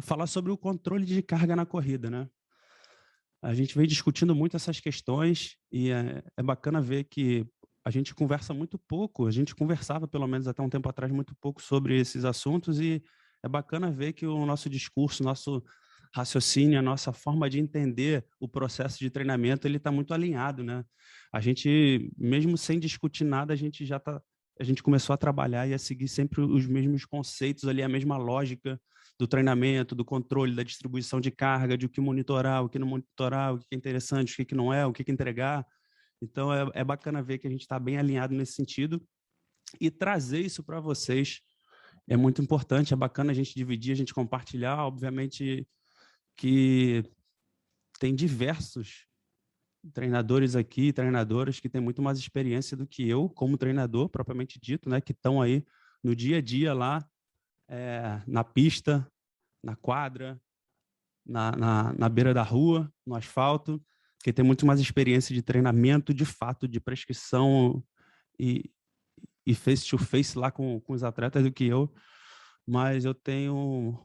falar sobre o controle de carga na corrida, né? A gente vem discutindo muito essas questões e é bacana ver que a gente conversa muito pouco, a gente conversava, pelo menos até um tempo atrás, muito pouco sobre esses assuntos e é bacana ver que o nosso discurso, nosso raciocínio, a nossa forma de entender o processo de treinamento, ele está muito alinhado, né? A gente, mesmo sem discutir nada, a gente começou a trabalhar e a seguir sempre os mesmos conceitos ali, a mesma lógica do treinamento, do controle, da distribuição de carga, de o que monitorar, o que não monitorar, o que é interessante, o que não é, o que entregar. Então, é bacana ver que a gente está bem alinhado nesse sentido e trazer isso para vocês é muito importante, é bacana a gente dividir, a gente compartilhar. Obviamente que tem diversos treinadores aqui, treinadoras que têm muito mais experiência do que eu, como treinador, propriamente dito, né, que estão aí no dia a dia lá, na pista, na quadra, na beira da rua, no asfalto, que tem muito mais experiência de treinamento, de fato, de prescrição e, e face-to-face lá com os atletas do que eu, mas eu tenho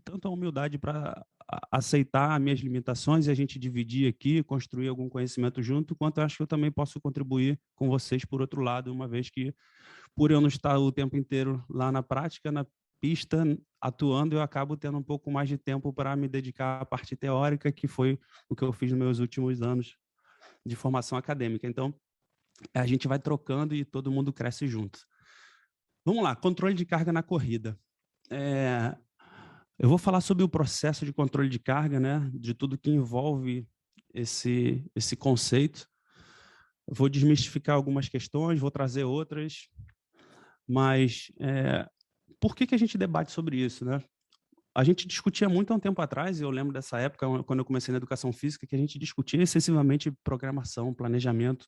tanta humildade para aceitar as minhas limitações e a gente dividir aqui, construir algum conhecimento junto, quanto eu acho que eu também posso contribuir com vocês por outro lado, uma vez que, por eu não estar o tempo inteiro lá na prática, na pista, atuando, eu acabo tendo um pouco mais de tempo para me dedicar à parte teórica, que foi o que eu fiz nos meus últimos anos de formação acadêmica. Então, a gente vai trocando e todo mundo cresce junto. Vamos lá, controle de carga na corrida. Eu vou falar sobre o processo de controle de carga, né, de tudo que envolve esse conceito. Vou desmistificar algumas questões, vou trazer outras, mas por que a gente debate sobre isso, né? A gente discutia muito há um tempo atrás, e eu lembro dessa época, quando eu comecei na educação física, que a gente discutia excessivamente programação, planejamento,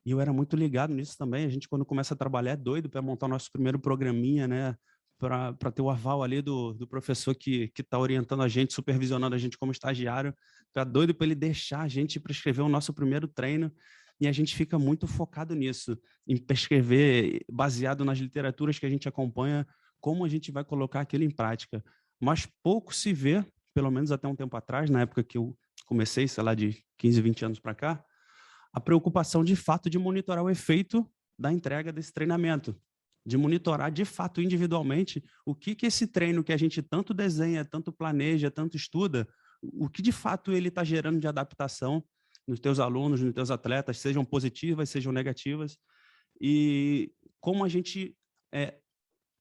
e eu era muito ligado nisso também. A gente, quando começa a trabalhar, é doido para montar o nosso primeiro programinha, né? Para ter o aval ali do professor que está orientando a gente, supervisionando a gente como estagiário. Tá doido para ele deixar a gente prescrever o nosso primeiro treino. E a gente fica muito focado nisso, em prescrever, baseado nas literaturas que a gente acompanha, como a gente vai colocar aquilo em prática. Mas pouco se vê, pelo menos até um tempo atrás, na época que eu comecei, sei lá, de 15, 20 anos para cá, a preocupação de fato de monitorar o efeito da entrega desse treinamento, de monitorar de fato individualmente o que esse treino que a gente tanto desenha, tanto planeja, tanto estuda, o que de fato ele está gerando de adaptação nos teus alunos, nos teus atletas, sejam positivas, sejam negativas, e como a gente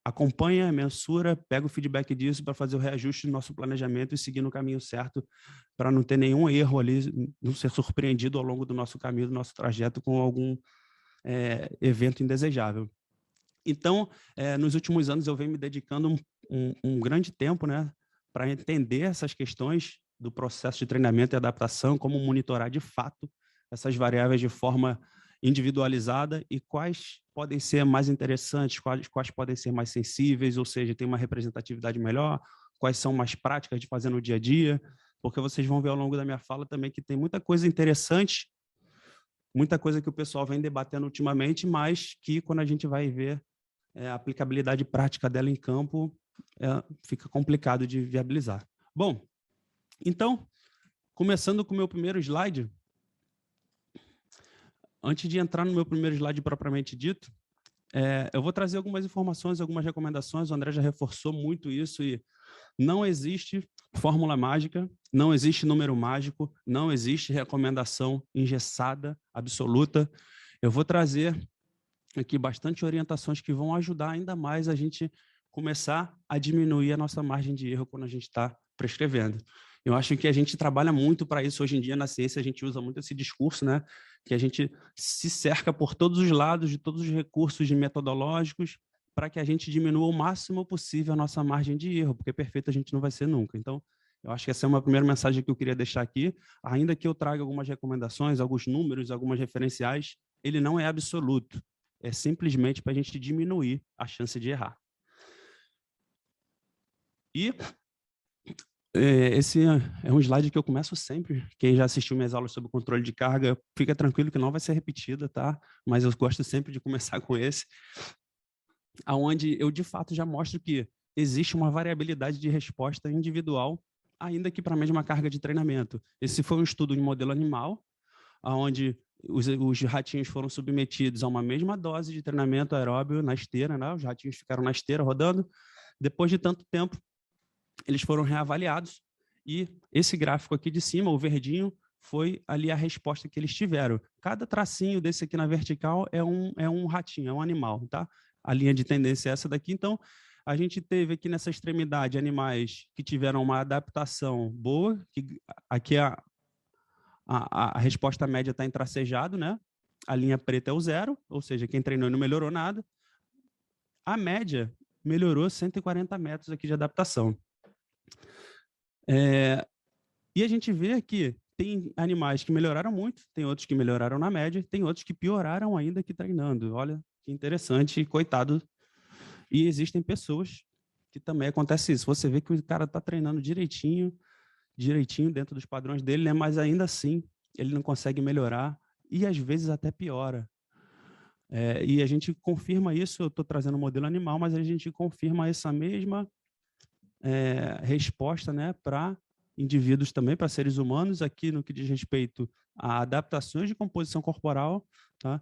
acompanha, mensura, pega o feedback disso para fazer o reajuste do nosso planejamento e seguir no caminho certo para não ter nenhum erro ali, não ser surpreendido ao longo do nosso caminho, do nosso trajeto com algum evento indesejável. Então, nos últimos anos eu venho me dedicando um grande tempo, né, para entender essas questões do processo de treinamento e adaptação, como monitorar de fato essas variáveis de forma individualizada e quais podem ser mais interessantes, quais podem ser mais sensíveis, ou seja, tem uma representatividade melhor, quais são mais práticas de fazer no dia a dia, porque vocês vão ver ao longo da minha fala também que tem muita coisa interessante, muita coisa que o pessoal vem debatendo ultimamente, mas que quando a gente vai ver a aplicabilidade prática dela em campo, fica complicado de viabilizar. Bom, então, começando com o meu primeiro slide, antes de entrar no meu primeiro slide propriamente dito, eu vou trazer algumas informações, algumas recomendações. O André já reforçou muito isso e não existe fórmula mágica, não existe número mágico, não existe recomendação engessada, absoluta. Eu vou trazer aqui bastante orientações que vão ajudar ainda mais a gente começar a diminuir a nossa margem de erro quando a gente está prescrevendo. Eu acho que a gente trabalha muito para isso hoje em dia na ciência, a gente usa muito esse discurso, né? Que a gente se cerca por todos os lados, de todos os recursos metodológicos, para que a gente diminua o máximo possível a nossa margem de erro, porque perfeito a gente não vai ser nunca. Então, eu acho que essa é uma primeira mensagem que eu queria deixar aqui, ainda que eu traga algumas recomendações, alguns números, algumas referenciais, ele não é absoluto, é simplesmente para a gente diminuir a chance de errar. E esse é um slide que eu começo sempre. Quem já assistiu minhas aulas sobre controle de carga, fica tranquilo que não vai ser repetida, tá? Mas eu gosto sempre de começar com esse, aonde eu de fato já mostro que existe uma variabilidade de resposta individual, ainda que para a mesma carga de treinamento. Esse foi um estudo de modelo animal, onde os ratinhos foram submetidos a uma mesma dose de treinamento aeróbio na esteira, né? Os ratinhos ficaram na esteira rodando. Depois de tanto tempo, eles foram reavaliados e esse gráfico aqui de cima, o verdinho, foi ali a resposta que eles tiveram. Cada tracinho desse aqui na vertical é um ratinho, é um animal, tá? A linha de tendência é essa daqui. Então, a gente teve aqui nessa extremidade animais que tiveram uma adaptação boa, que aqui a resposta média está em tracejado, né? A linha preta é o 0, ou seja, quem treinou não melhorou nada. A média melhorou 140 metros aqui de adaptação. E a gente vê que tem animais que melhoraram muito, tem outros que melhoraram na média, tem outros que pioraram ainda que treinando. Olha que interessante, coitado. E existem pessoas que também acontece isso. Você vê que o cara está treinando direitinho dentro dos padrões dele, né? Mas ainda assim ele não consegue melhorar e às vezes até piora. E a gente confirma isso, eu estou trazendo um modelo animal, mas a gente confirma essa mesma resposta, né, para indivíduos também, para seres humanos, aqui no que diz respeito a adaptações de composição corporal, tá?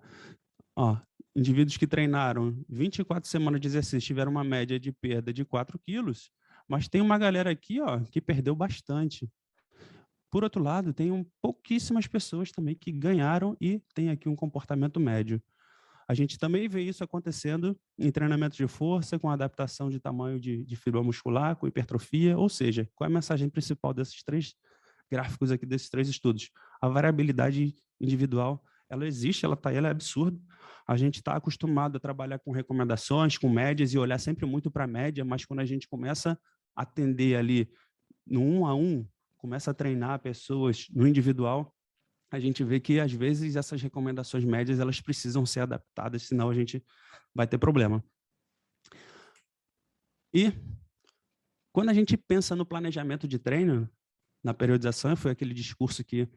Ó, indivíduos que treinaram 24 semanas de exercício tiveram uma média de perda de 4 quilos, mas tem uma galera aqui, ó, que perdeu bastante. Por outro lado, tem pouquíssimas pessoas também que ganharam e tem aqui um comportamento médio. A gente também vê isso acontecendo em treinamento de força, com adaptação de tamanho de fibra muscular, com hipertrofia, ou seja, qual é a mensagem principal desses 3 gráficos aqui, desses 3 estudos? A variabilidade individual, ela existe, ela está aí, ela é absurda. A gente está acostumado a trabalhar com recomendações, com médias e olhar sempre muito para a média, mas quando a gente começa a atender ali no 1 a 1, começa a treinar pessoas no individual, a gente vê que, às vezes, essas recomendações médias elas precisam ser adaptadas, senão a gente vai ter problema. E, quando a gente pensa no planejamento de treino, na periodização, foi aquele discurso que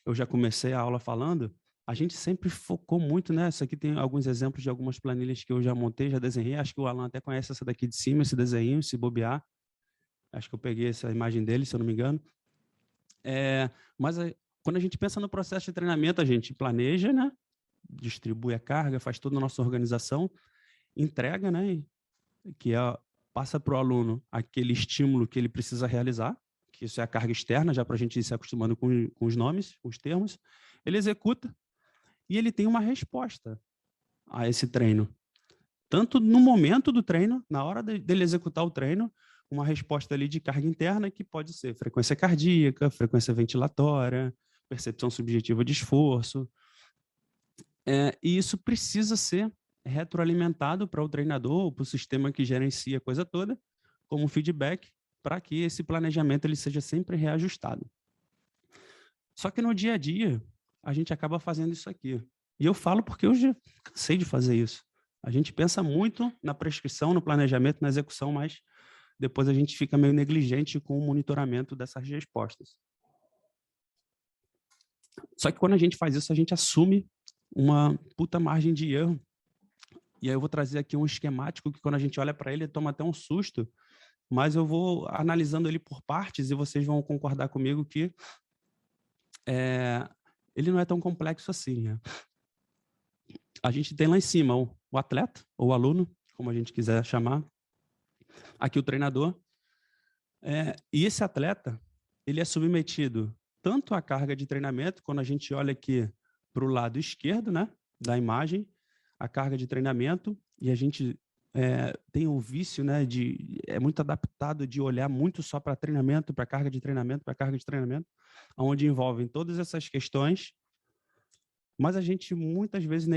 eu já comecei a aula falando, a gente sempre focou muito, né? Isso aqui tem alguns exemplos de algumas planilhas que eu já montei, já desenhei, acho que o Alan até conhece essa daqui de cima, esse desenho, se bobear. Acho que eu peguei essa imagem dele, se eu não me engano. Mas quando a gente pensa no processo de treinamento, a gente planeja, né? Distribui a carga, faz toda a nossa organização, entrega, né? Que passa para o aluno aquele estímulo que ele precisa realizar, que isso é a carga externa, já para a gente ir se acostumando com os nomes, com os termos. Ele executa e ele tem uma resposta a esse treino. Tanto no momento do treino, na hora dele executar o treino, uma resposta ali de carga interna que pode ser frequência cardíaca, frequência ventilatória, percepção subjetiva de esforço. E isso precisa ser retroalimentado para o treinador, para o sistema que gerencia a coisa toda, como feedback, para que esse planejamento ele seja sempre reajustado. Só que no dia a dia, a gente acaba fazendo isso aqui. E eu falo porque eu já cansei de fazer isso. A gente pensa muito na prescrição, no planejamento, na execução, mas depois a gente fica meio negligente com o monitoramento dessas respostas. Só que quando a gente faz isso, a gente assume uma puta margem de erro. E aí eu vou trazer aqui um esquemático que quando a gente olha para ele, toma até um susto, mas eu vou analisando ele por partes e vocês vão concordar comigo que ele não é tão complexo assim, né? A gente tem lá em cima o atleta, ou o aluno, como a gente quiser chamar, aqui o treinador, e esse atleta, ele é submetido tanto à carga de treinamento, quando a gente olha aqui para o lado esquerdo, né, da imagem, a carga de treinamento, e a gente tem o vício, né, é muito adaptado de olhar muito só para treinamento, para carga de treinamento, onde envolvem todas essas questões, mas a gente muitas vezes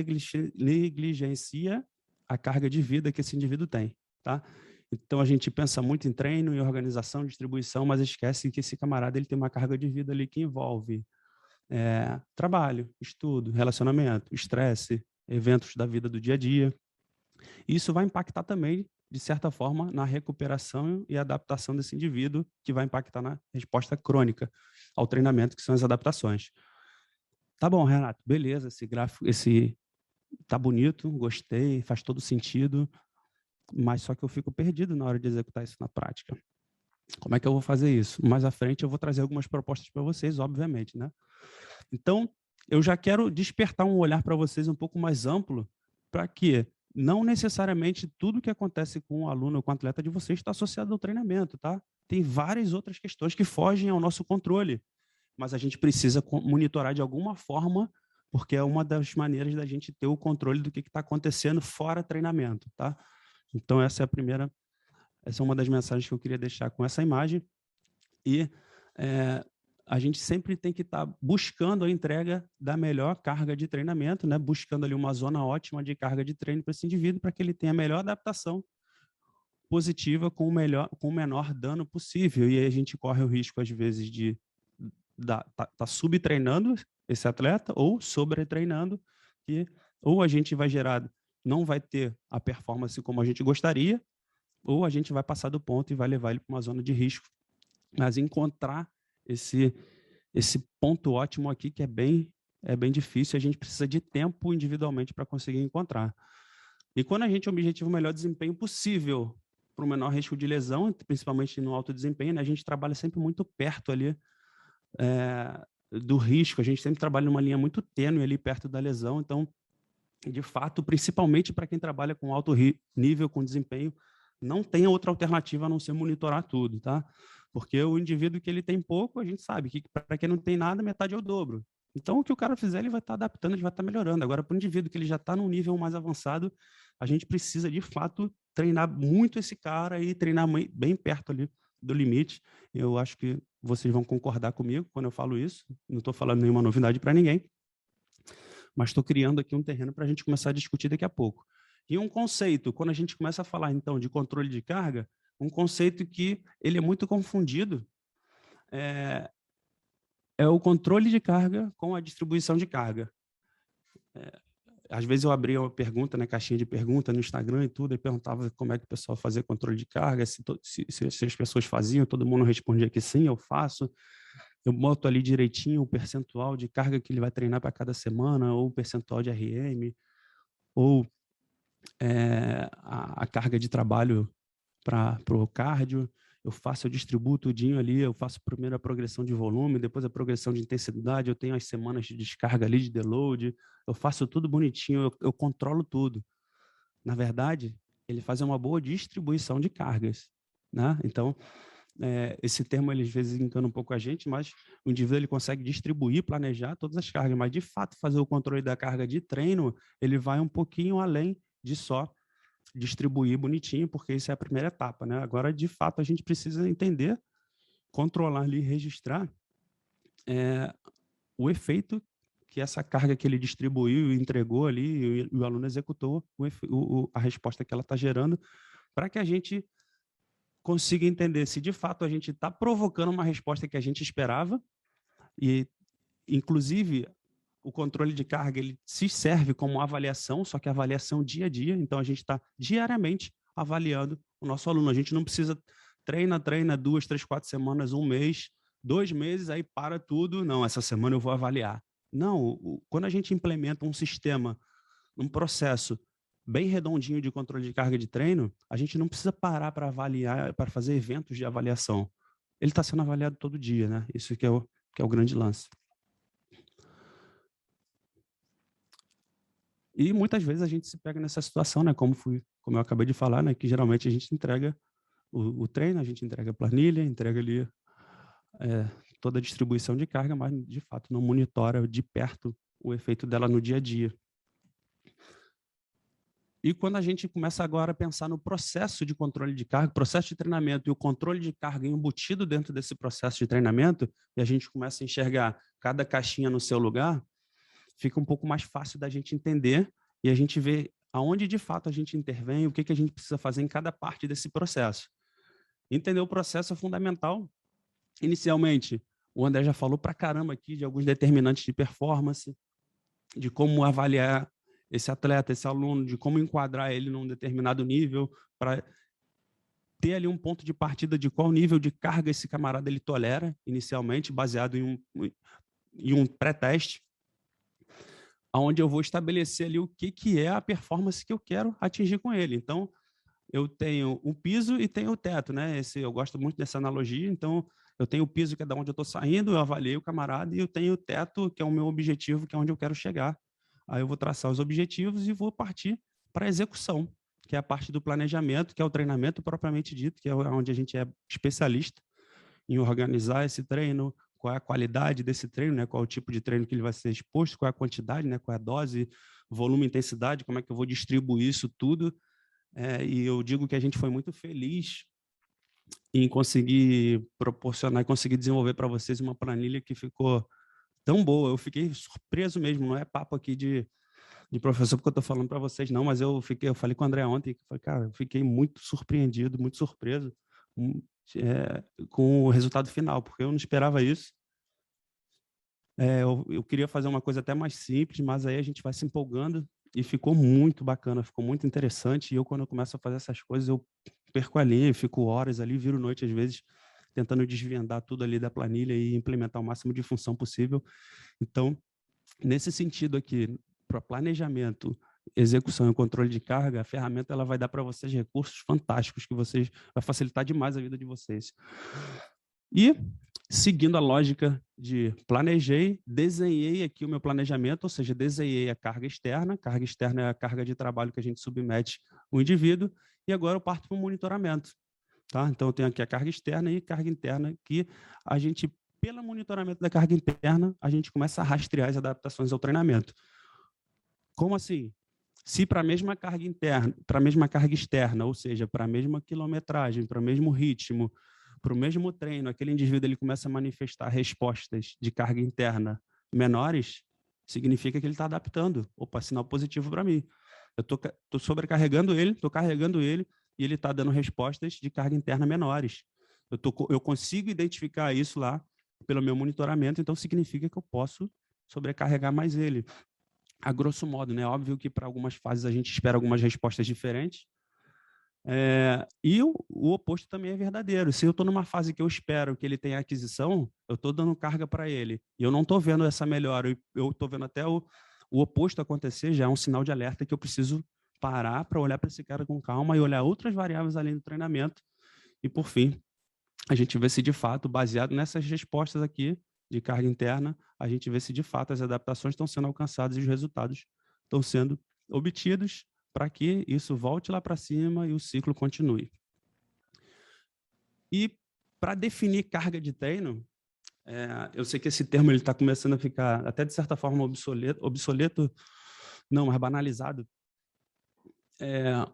negligencia a carga de vida que esse indivíduo tem, tá? Então a gente pensa muito em treino, em organização, distribuição, mas esquece que esse camarada ele tem uma carga de vida ali que envolve trabalho, estudo, relacionamento, estresse, eventos da vida do dia a dia. Isso vai impactar também, de certa forma, na recuperação e adaptação desse indivíduo, que vai impactar na resposta crônica ao treinamento, que são as adaptações. Tá bom, Renato, beleza, esse gráfico, tá bonito, gostei, faz todo sentido. mas só que eu fico perdido na hora de executar isso na prática. Como é que eu vou fazer isso? Mais à frente eu vou trazer algumas propostas para vocês, obviamente, né? Então, eu já quero despertar um olhar para vocês um pouco mais amplo, para que não necessariamente tudo que acontece com o aluno ou com o atleta de vocês está associado ao treinamento, tá? Tem várias outras questões que fogem ao nosso controle, mas a gente precisa monitorar de alguma forma, porque é uma das maneiras da gente ter o controle do que está acontecendo fora treinamento, tá? Então, essa é uma das mensagens que eu queria deixar com essa imagem. E a gente sempre tem que estar buscando a entrega da melhor carga de treinamento, né? Buscando ali uma zona ótima de carga de treino para esse indivíduo, para que ele tenha a melhor adaptação positiva com o menor dano possível. E aí a gente corre o risco, às vezes, de tá subtreinando esse atleta ou sobretreinando, que ou a gente não vai ter a performance como a gente gostaria, ou a gente vai passar do ponto e vai levar ele para uma zona de risco. Mas encontrar esse ponto ótimo aqui, que é bem difícil, a gente precisa de tempo individualmente para conseguir encontrar. E quando a gente objetiva o melhor desempenho possível para o menor risco de lesão, principalmente no alto desempenho, né, a gente trabalha sempre muito perto ali do risco, a gente sempre trabalha numa linha muito tênue ali perto da lesão, então, de fato, principalmente para quem trabalha com alto nível, com desempenho, não tem outra alternativa a não ser monitorar tudo, tá? Porque o indivíduo que ele tem pouco, a gente sabe que para quem não tem nada, metade é o dobro. Então, o que o cara fizer, ele vai estar adaptando, ele vai estar melhorando. Agora, para o indivíduo que ele já está num nível mais avançado, a gente precisa, de fato, treinar muito esse cara e treinar bem perto ali do limite. Eu acho que vocês vão concordar comigo quando eu falo isso. Não estou falando nenhuma novidade para ninguém, mas estou criando aqui um terreno para a gente começar a discutir daqui a pouco. E um conceito, quando a gente começa a falar, então, de controle de carga, um conceito que ele é muito confundido é o controle de carga com a distribuição de carga. Às vezes eu abria uma pergunta, né, caixinha de pergunta no Instagram e tudo, e perguntava como é que o pessoal fazia controle de carga, se as pessoas faziam, todo mundo respondia que sim, eu faço. Eu boto ali direitinho o percentual de carga que ele vai treinar para cada semana, ou o percentual de RM, ou a carga de trabalho para o cardio. Eu distribuo tudinho ali, eu faço primeiro a progressão de volume, depois a progressão de intensidade, eu tenho as semanas de descarga ali, de deload, eu faço tudo bonitinho, eu controlo tudo. Na verdade, ele faz uma boa distribuição de cargas, né? Então, esse termo, ele, às vezes, engana um pouco a gente, mas o indivíduo ele consegue distribuir, planejar todas as cargas, mas, de fato, fazer o controle da carga de treino, ele vai um pouquinho além de só distribuir bonitinho, porque isso é a primeira etapa, né? Agora, de fato, a gente precisa entender, controlar ali, registrar o efeito que essa carga que ele distribuiu e entregou ali, e o aluno executou, a resposta que ela está gerando, para que a gente consiga entender se, de fato, a gente está provocando uma resposta que a gente esperava, e, inclusive, o controle de carga ele se serve como avaliação, só que avaliação dia a dia, então a gente está diariamente avaliando o nosso aluno. A gente não precisa treina 2, 3, 4 semanas, um mês, 2 meses, aí para tudo. Não, essa semana eu vou avaliar. Não, quando a gente implementa um sistema, um processo bem redondinho de controle de carga de treino, a gente não precisa parar para avaliar, para fazer eventos de avaliação. Ele está sendo avaliado todo dia, né? Isso que é o grande lance. E muitas vezes a gente se pega nessa situação, né? Como eu acabei de falar, né? Que geralmente a gente entrega o treino, a gente entrega a planilha, entrega ali toda a distribuição de carga, mas de fato não monitora de perto o efeito dela no dia a dia. E quando a gente começa agora a pensar no processo de controle de carga, processo de treinamento e o controle de carga embutido dentro desse processo de treinamento, e a gente começa a enxergar cada caixinha no seu lugar, fica um pouco mais fácil da gente entender e a gente ver aonde de fato a gente intervém, o que a gente precisa fazer em cada parte desse processo. Entender o processo é fundamental. Inicialmente, o André já falou pra caramba aqui de alguns determinantes de performance, de como avaliar esse atleta, esse aluno, de como enquadrar ele num determinado nível, para ter ali um ponto de partida de qual nível de carga esse camarada ele tolera inicialmente, baseado em um pré-teste, onde eu vou estabelecer ali o que é a performance que eu quero atingir com ele. Então, eu tenho um piso e tenho o teto, né? Eu gosto muito dessa analogia, então eu tenho o piso, que é da onde eu estou saindo, eu avaliei o camarada, e eu tenho o teto, que é o meu objetivo, que é onde eu quero chegar. Aí eu vou traçar os objetivos e vou partir para a execução, que é a parte do planejamento, que é o treinamento propriamente dito, que é onde a gente é especialista em organizar esse treino, qual é a qualidade desse treino, né? Qual é o tipo de treino que ele vai ser exposto, qual é a quantidade, né? Qual é a dose, volume, intensidade, como é que eu vou distribuir isso tudo. E eu digo que a gente foi muito feliz em conseguir proporcionar e conseguir desenvolver para vocês uma planilha que ficou tão boa. Eu fiquei surpreso mesmo, não é papo aqui de professor, porque eu estou falando para vocês, não, mas eu falei com o André ontem, falei, cara, eu fiquei muito surpreendido, muito surpreso com o resultado final, porque eu não esperava isso. Eu queria fazer uma coisa até mais simples, mas aí a gente vai se empolgando e ficou muito bacana, ficou muito interessante. E eu, quando eu começo a fazer essas coisas, eu perco a linha, fico horas ali, viro noite às vezes, tentando desvendar tudo ali da planilha e implementar o máximo de função possível. Então, nesse sentido aqui, para planejamento, execução e controle de carga, a ferramenta ela vai dar para vocês recursos fantásticos que vai facilitar demais a vida de vocês. E, seguindo a lógica de planejei, desenhei aqui o meu planejamento, ou seja, desenhei a carga externa. Carga externa é a carga de trabalho que a gente submete o indivíduo. E agora eu parto para o monitoramento. Tá? Então, eu tenho aqui a carga externa e carga interna, que a gente, pelo monitoramento da carga interna, a gente começa a rastrear as adaptações ao treinamento. Como assim? Se para a mesma carga interna, para a mesma carga externa, ou seja, para a mesma quilometragem, para o mesmo ritmo, para o mesmo treino, aquele indivíduo ele começa a manifestar respostas de carga interna menores, significa que ele está adaptando. Opa, sinal positivo para mim. Eu estou sobrecarregando ele, estou carregando ele, e ele está dando respostas de carga interna menores. Eu consigo identificar isso lá pelo meu monitoramento, então significa que eu posso sobrecarregar mais ele. A grosso modo, né? Óbvio que para algumas fases a gente espera algumas respostas diferentes. E o oposto também é verdadeiro. Se eu estou numa fase que eu espero que ele tenha aquisição, eu estou dando carga para ele. E eu não estou vendo essa melhora. Eu estou vendo até o oposto acontecer, já é um sinal de alerta que eu preciso parar para olhar para esse cara com calma e olhar outras variáveis além do treinamento. E, por fim, a gente vê se de fato, baseado nessas respostas aqui de carga interna, a gente vê se de fato as adaptações estão sendo alcançadas e os resultados estão sendo obtidos para que isso volte lá para cima e o ciclo continue. E para definir carga de treino, eu sei que esse termo está começando a ficar até de certa forma obsoleto não, mas banalizado,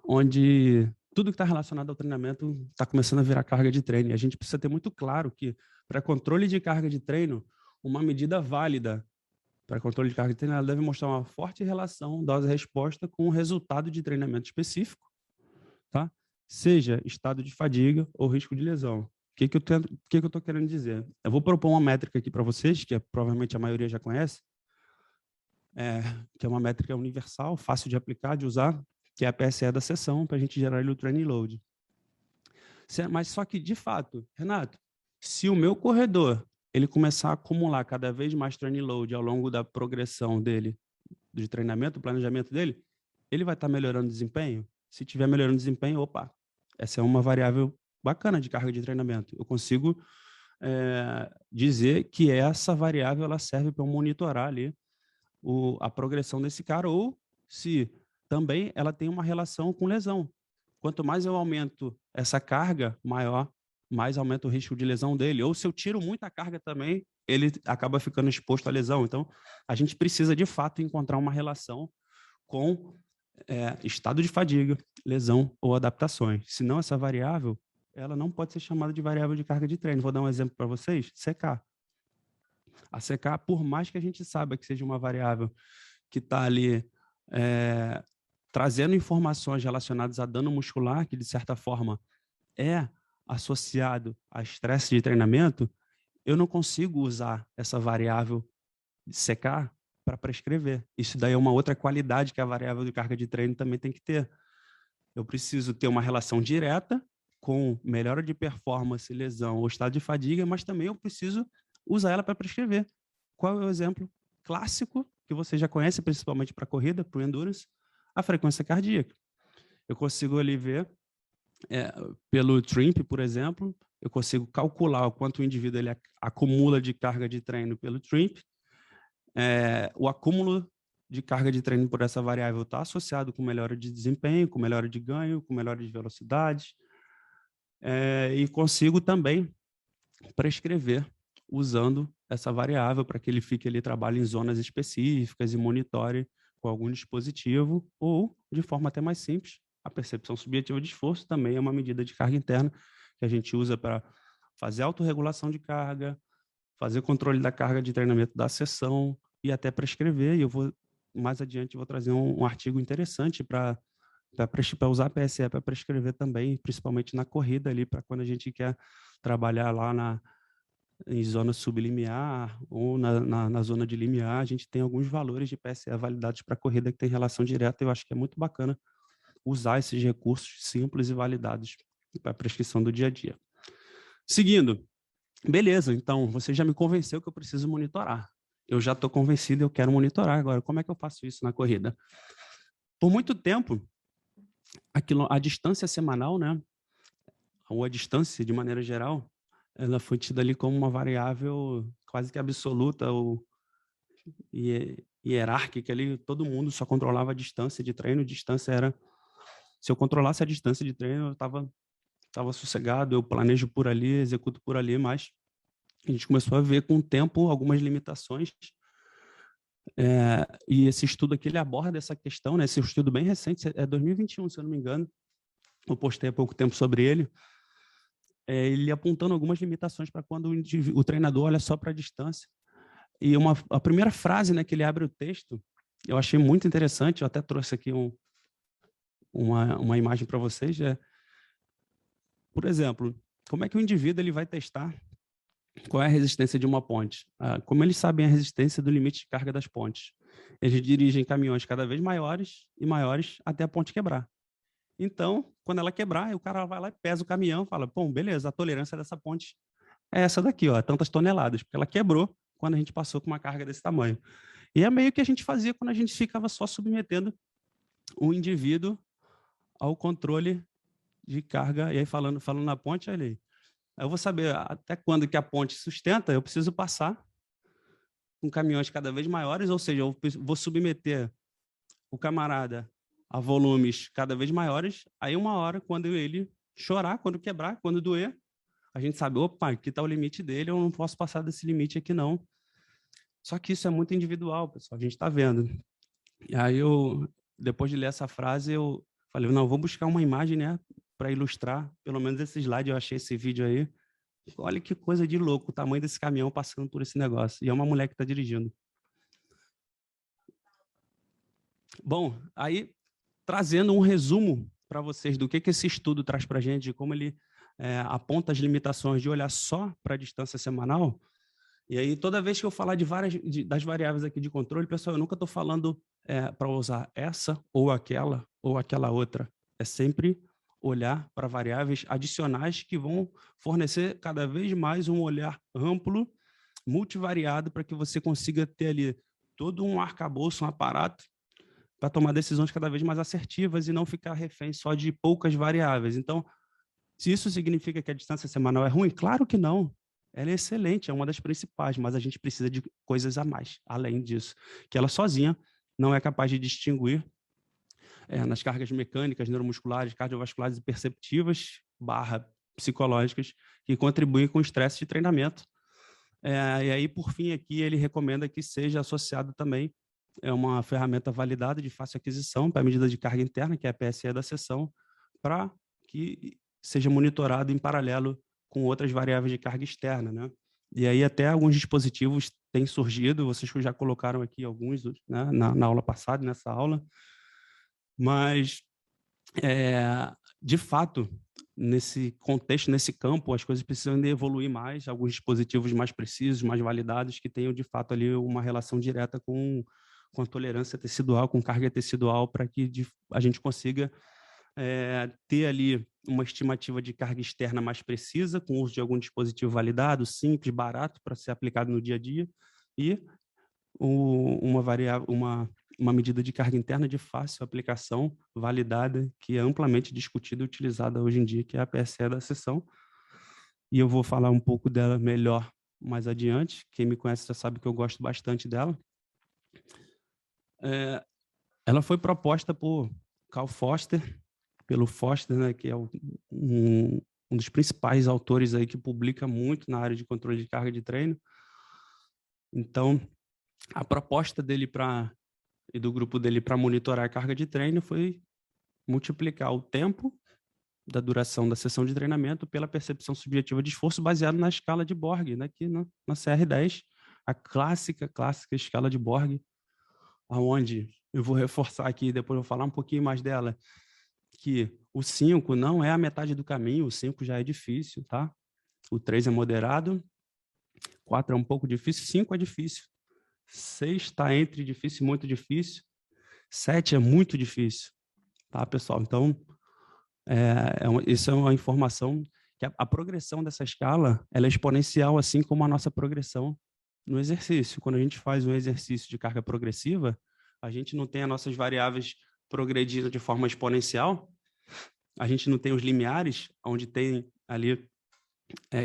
onde tudo que está relacionado ao treinamento está começando a virar carga de treino. E a gente precisa ter muito claro que, para controle de carga de treino, uma medida válida para controle de carga de treino, ela deve mostrar uma forte relação dose-resposta com o resultado de treinamento específico, tá? Seja estado de fadiga ou risco de lesão. O que eu estou querendo dizer? Eu vou propor uma métrica aqui para vocês, que provavelmente a maioria já conhece, que é uma métrica universal, fácil de aplicar, de usar, que é a PSE da sessão, para a gente gerar o training load. Mas só que, de fato, Renato, se o meu corredor ele começar a acumular cada vez mais training load ao longo da progressão dele, de treinamento, do planejamento dele, ele vai estar melhorando o desempenho? Se estiver melhorando o desempenho, opa, essa é uma variável bacana de carga de treinamento. Eu consigo dizer que essa variável ela serve para monitorar ali a progressão desse cara, ou se também ela tem uma relação com lesão. Quanto mais eu aumento essa carga, mais aumenta o risco de lesão dele. Ou se eu tiro muita carga também, ele acaba ficando exposto à lesão. Então, a gente precisa, de fato, encontrar uma relação com estado de fadiga, lesão ou adaptações. Senão, essa variável ela não pode ser chamada de variável de carga de treino. Vou dar um exemplo para vocês. CK. A CK, por mais que a gente saiba que seja uma variável que está ali trazendo informações relacionadas a dano muscular, que de certa forma é associado a estresse de treinamento, eu não consigo usar essa variável de CK para prescrever. Isso daí é uma outra qualidade que a variável de carga de treino também tem que ter. Eu preciso ter uma relação direta com melhora de performance, lesão ou estado de fadiga, mas também eu preciso usar ela para prescrever. Qual é o exemplo clássico que você já conhece, principalmente para corrida, para o endurance? A frequência cardíaca. Eu consigo ali ver pelo TRIMP, por exemplo, eu consigo calcular o quanto o indivíduo ele acumula de carga de treino pelo TRIMP. O acúmulo de carga de treino por essa variável está associado com melhora de desempenho, com melhora de ganho, com melhora de velocidade, e consigo também prescrever usando essa variável para que ele fique ali, trabalhe em zonas específicas e monitore com algum dispositivo, ou, de forma até mais simples, a percepção subjetiva de esforço também é uma medida de carga interna que a gente usa para fazer autorregulação de carga, fazer controle da carga de treinamento da sessão e até prescrever. E eu vou, mais adiante, vou trazer um artigo interessante para usar a PSE para prescrever também, principalmente na corrida ali, para quando a gente quer trabalhar lá em zona sublimiar ou na zona de limiar, a gente tem alguns valores de PSE validados para corrida que tem relação direta. Eu acho que é muito bacana usar esses recursos simples e validados para a prescrição do dia a dia. Seguindo, beleza, então você já me convenceu que eu preciso monitorar. Eu já estou convencido, eu quero monitorar. Agora, como é que eu faço isso na corrida? Por muito tempo, a distância semanal, né, ou a distância de maneira geral, ela foi tida ali como uma variável quase que absoluta ou hierárquica ali. Todo mundo só controlava a distância de treino. Distância era, se eu controlasse a distância de treino, eu estava sossegado, eu planejo por ali, executo por ali, mas a gente começou a ver com o tempo algumas limitações. E esse estudo aqui, ele aborda essa questão, né? Esse estudo bem recente, é 2021, se eu não me engano, eu postei há pouco tempo sobre ele, ele apontando algumas limitações para quando o treinador olha só para a distância. E a primeira frase, né, que ele abre o texto, eu achei muito interessante, eu até trouxe aqui uma imagem para vocês, por exemplo, como é que o indivíduo ele vai testar qual é a resistência de uma ponte? Como eles sabem a resistência do limite de carga das pontes? Eles dirigem caminhões cada vez maiores e maiores até a ponte quebrar. Então, quando ela quebrar, o cara vai lá e pesa o caminhão e fala, bom, beleza, a tolerância dessa ponte é essa daqui, ó, tantas toneladas, porque ela quebrou quando a gente passou com uma carga desse tamanho. E é meio que a gente fazia quando a gente ficava só submetendo o indivíduo ao controle de carga, e aí falando na ponte, olha aí, eu vou saber até quando que a ponte sustenta, eu preciso passar com caminhões cada vez maiores, ou seja, eu vou submeter o camarada a volumes cada vez maiores, aí uma hora, quando ele chorar, quando quebrar, quando doer, a gente sabe, opa, aqui está o limite dele, eu não posso passar desse limite aqui não. Só que isso é muito individual, pessoal, a gente está vendo. E aí depois de ler essa frase, eu falei, não, vou buscar uma imagem, né, para ilustrar, pelo menos esse slide, eu achei esse vídeo aí. Olha que coisa de louco, o tamanho desse caminhão passando por esse negócio. E é uma mulher que está dirigindo. Bom, aí trazendo um resumo para vocês do que esse estudo traz para a gente, de como ele aponta as limitações de olhar só para a distância semanal. E aí, toda vez que eu falar das variáveis aqui de controle, pessoal, eu nunca estou falando para usar essa ou aquela outra. É sempre olhar para variáveis adicionais que vão fornecer cada vez mais um olhar amplo, multivariado, para que você consiga ter ali todo um arcabouço, um aparato, para tomar decisões cada vez mais assertivas e não ficar refém só de poucas variáveis. Então, se isso significa que a distância semanal é ruim, claro que não. Ela é excelente, é uma das principais, mas a gente precisa de coisas a mais, além disso, que ela sozinha não é capaz de distinguir nas cargas mecânicas, neuromusculares, cardiovasculares e perceptivas, psicológicas, que contribuem com o estresse de treinamento. E aí, por fim, aqui ele recomenda que seja associado também uma ferramenta validada de fácil aquisição para a medida de carga interna, que é a PSE da sessão, para que seja monitorado em paralelo com outras variáveis de carga externa, né? E aí até alguns dispositivos têm surgido, vocês já colocaram aqui alguns, né, na aula passada, nessa aula, mas, de fato, nesse contexto, nesse campo, as coisas precisam de evoluir mais, alguns dispositivos mais precisos, mais validados, que tenham, de fato, ali uma relação direta com a tolerância tecidual, com carga tecidual, para que a gente consiga ter ali uma estimativa de carga externa mais precisa, com o uso de algum dispositivo validado, simples, barato, para ser aplicado no dia a dia, e uma uma medida de carga interna de fácil aplicação, validada, que é amplamente discutida e utilizada hoje em dia, que é a PSE da seção. E eu vou falar um pouco dela melhor mais adiante. Quem me conhece já sabe que eu gosto bastante dela. Ela foi proposta por Carl Foster, pelo Foster, né, que é um dos principais autores aí que publica muito na área de controle de carga de treino. Então, a proposta dele e do grupo dele para monitorar a carga de treino foi multiplicar o tempo da duração da sessão de treinamento pela percepção subjetiva de esforço baseado na escala de Borg, né, aqui na CR10, a clássica escala de Borg, aonde eu vou reforçar aqui, depois eu vou falar um pouquinho mais dela, que o 5 não é a metade do caminho, o 5 já é difícil, tá? O 3 é moderado, 4 é um pouco difícil, 5 é difícil. 6 está entre difícil e muito difícil. 7 é muito difícil, tá, pessoal? Então, isso é uma informação que a progressão dessa escala ela é exponencial, assim como a nossa progressão no exercício. Quando a gente faz um exercício de carga progressiva, a gente não tem as nossas variáveis progredindo de forma exponencial, a gente não tem os limiares, onde tem ali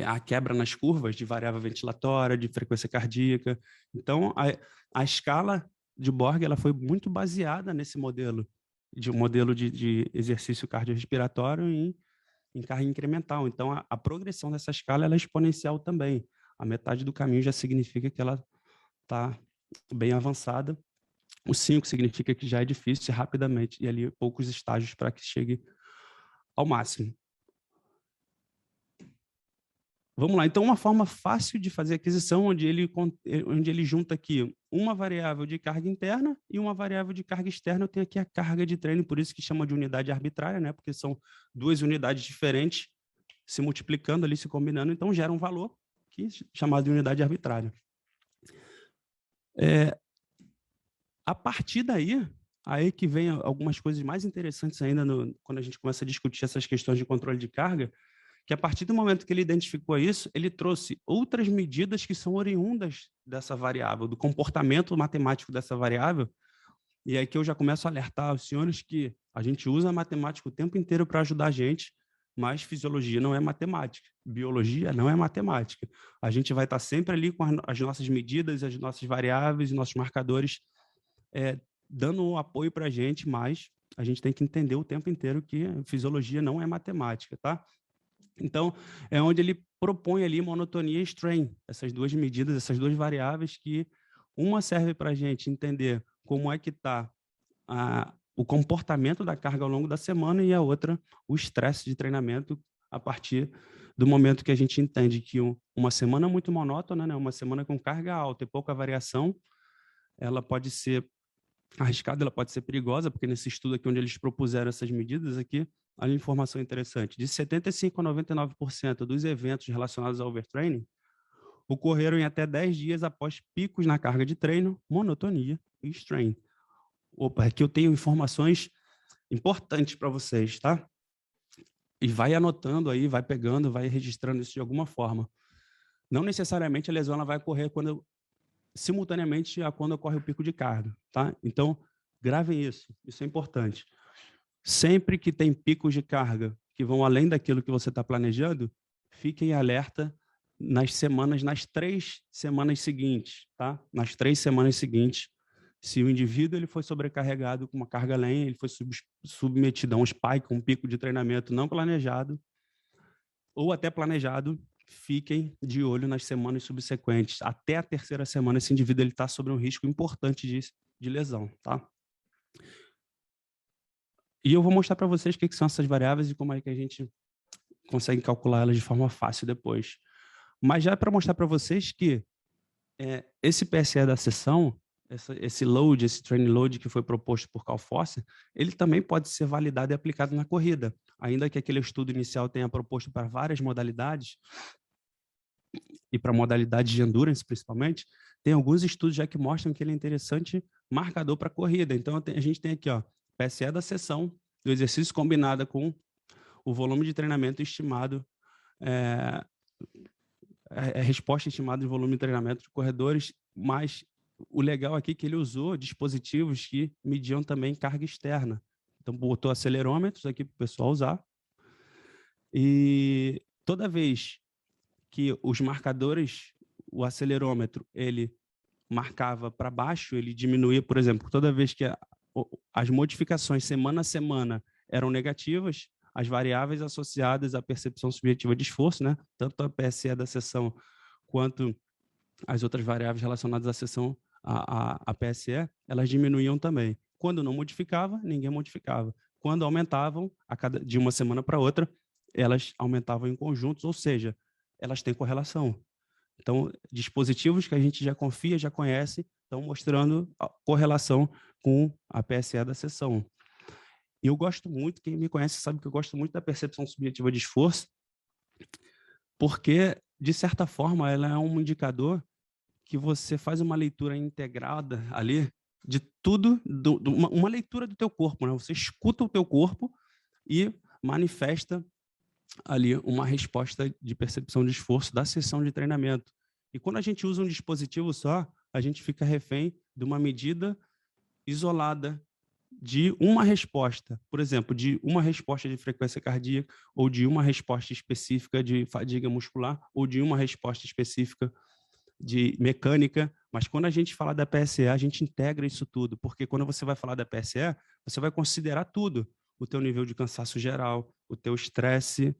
a quebra nas curvas de variável ventilatória, de frequência cardíaca. Então, a escala de Borg ela foi muito baseada nesse modelo, de exercício cardiorrespiratório em carga incremental. Então, a progressão dessa escala ela é exponencial também. A metade do caminho já significa que ela está bem avançada. O 5 significa que já é difícil rapidamente, e ali poucos estágios para que chegue ao máximo. Vamos lá, então uma forma fácil de fazer aquisição, onde ele junta aqui uma variável de carga interna e uma variável de carga externa. Eu tenho aqui a carga de treino, por isso que chama de unidade arbitrária, né? Porque são duas unidades diferentes se multiplicando ali, se combinando, então gera um valor que é chamado de unidade arbitrária. A partir daí, aí que vem algumas coisas mais interessantes ainda quando a gente começa a discutir essas questões de controle de carga, que a partir do momento que ele identificou isso, ele trouxe outras medidas que são oriundas dessa variável, do comportamento matemático dessa variável, e aí que eu já começo a alertar os senhores que a gente usa a matemática o tempo inteiro para ajudar a gente, mas fisiologia não é matemática, biologia não é matemática. A gente vai estar sempre ali com as nossas medidas, as nossas variáveis e nossos marcadores dando um apoio para a gente, mas a gente tem que entender o tempo inteiro que fisiologia não é matemática, tá? Então, é onde ele propõe ali monotonia e strain, essas duas medidas, essas duas variáveis que uma serve para a gente entender como é que está o comportamento da carga ao longo da semana e a outra o estresse de treinamento a partir do momento que a gente entende que uma semana muito monótona, né, uma semana com carga alta e pouca variação, ela pode ser arriscada, ela pode ser perigosa, porque nesse estudo aqui onde eles propuseram essas medidas aqui, olha a informação interessante, de 75% a 99% dos eventos relacionados ao overtraining ocorreram em até 10 dias após picos na carga de treino, monotonia e strain. Opa, aqui eu tenho informações importantes para vocês, tá? E vai anotando aí, vai pegando, vai registrando isso de alguma forma. Não necessariamente a lesão ela vai ocorrer simultaneamente a quando ocorre o pico de carga, tá? Então, gravem isso é importante. Sempre que tem picos de carga que vão além daquilo que você está planejando, fiquem alerta nas 3 semanas seguintes, tá? Nas 3 semanas seguintes, se o indivíduo ele foi sobrecarregado com uma carga além, ele foi submetido a um spike, um pico de treinamento não planejado, ou até planejado, fiquem de olho nas semanas subsequentes. Até a 3ª semana, esse indivíduo está sob um risco importante de lesão, tá? E eu vou mostrar para vocês o que são essas variáveis e como é que a gente consegue calcular elas de forma fácil depois. Mas já é para mostrar para vocês que esse PSE da sessão, esse load, esse training load que foi proposto por Carl Foster, ele também pode ser validado e aplicado na corrida. Ainda que aquele estudo inicial tenha proposto para várias modalidades, e para modalidades de endurance principalmente, tem alguns estudos já que mostram que ele é interessante marcador para corrida. Então, a gente tem aqui, ó, PSE da sessão, do exercício combinada com o volume de treinamento estimado, a resposta estimada de volume de treinamento de corredores, mais o legal aqui é que ele usou dispositivos que mediam também carga externa. Então, botou acelerômetros aqui para o pessoal usar. E toda vez que os marcadores, o acelerômetro, ele marcava para baixo, ele diminuía, por exemplo, toda vez que as modificações semana a semana eram negativas, as variáveis associadas à percepção subjetiva de esforço, né, tanto a PSE da seção quanto as outras variáveis relacionadas à seção, a PSE, elas diminuíam também. Quando não modificava, ninguém modificava. Quando aumentavam, de uma semana para outra, elas aumentavam em conjuntos, ou seja, elas têm correlação. Então, dispositivos que a gente já confia, já conhece, estão mostrando a correlação com a PSE da seção. E eu gosto muito, quem me conhece sabe que eu gosto muito da percepção subjetiva de esforço, porque, de certa forma, ela é um indicador que você faz uma leitura integrada ali de tudo, uma leitura do teu corpo, né? Você escuta o teu corpo e manifesta ali uma resposta de percepção de esforço da sessão de treinamento. E quando a gente usa um dispositivo só, a gente fica refém de uma medida isolada de uma resposta, por exemplo, de uma resposta de frequência cardíaca, ou de uma resposta específica de fadiga muscular, ou de uma resposta específica de mecânica. Mas quando a gente fala da PSE, a gente integra isso tudo, porque quando você vai falar da PSE, você vai considerar tudo, o teu nível de cansaço geral, o teu estresse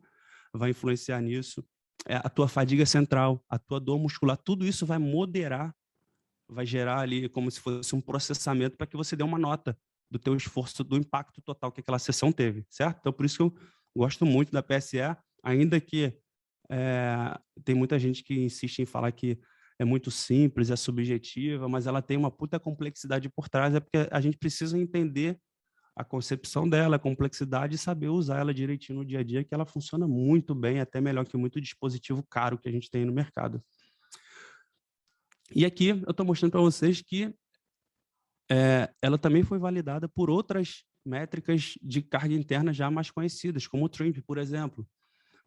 vai influenciar nisso, a tua fadiga central, a tua dor muscular, tudo isso vai moderar, vai gerar ali como se fosse um processamento para que você dê uma nota do teu esforço, do impacto total que aquela sessão teve, certo? Então, por isso que eu gosto muito da PSE, ainda que tem muita gente que insiste em falar que é muito simples, é subjetiva, mas ela tem uma puta complexidade por trás, é porque a gente precisa entender a concepção dela, a complexidade e saber usar ela direitinho no dia a dia, que ela funciona muito bem, até melhor que muito dispositivo caro que a gente tem no mercado. E aqui eu estou mostrando para vocês que ela também foi validada por outras métricas de carga interna já mais conhecidas, como o TRIMP, por exemplo.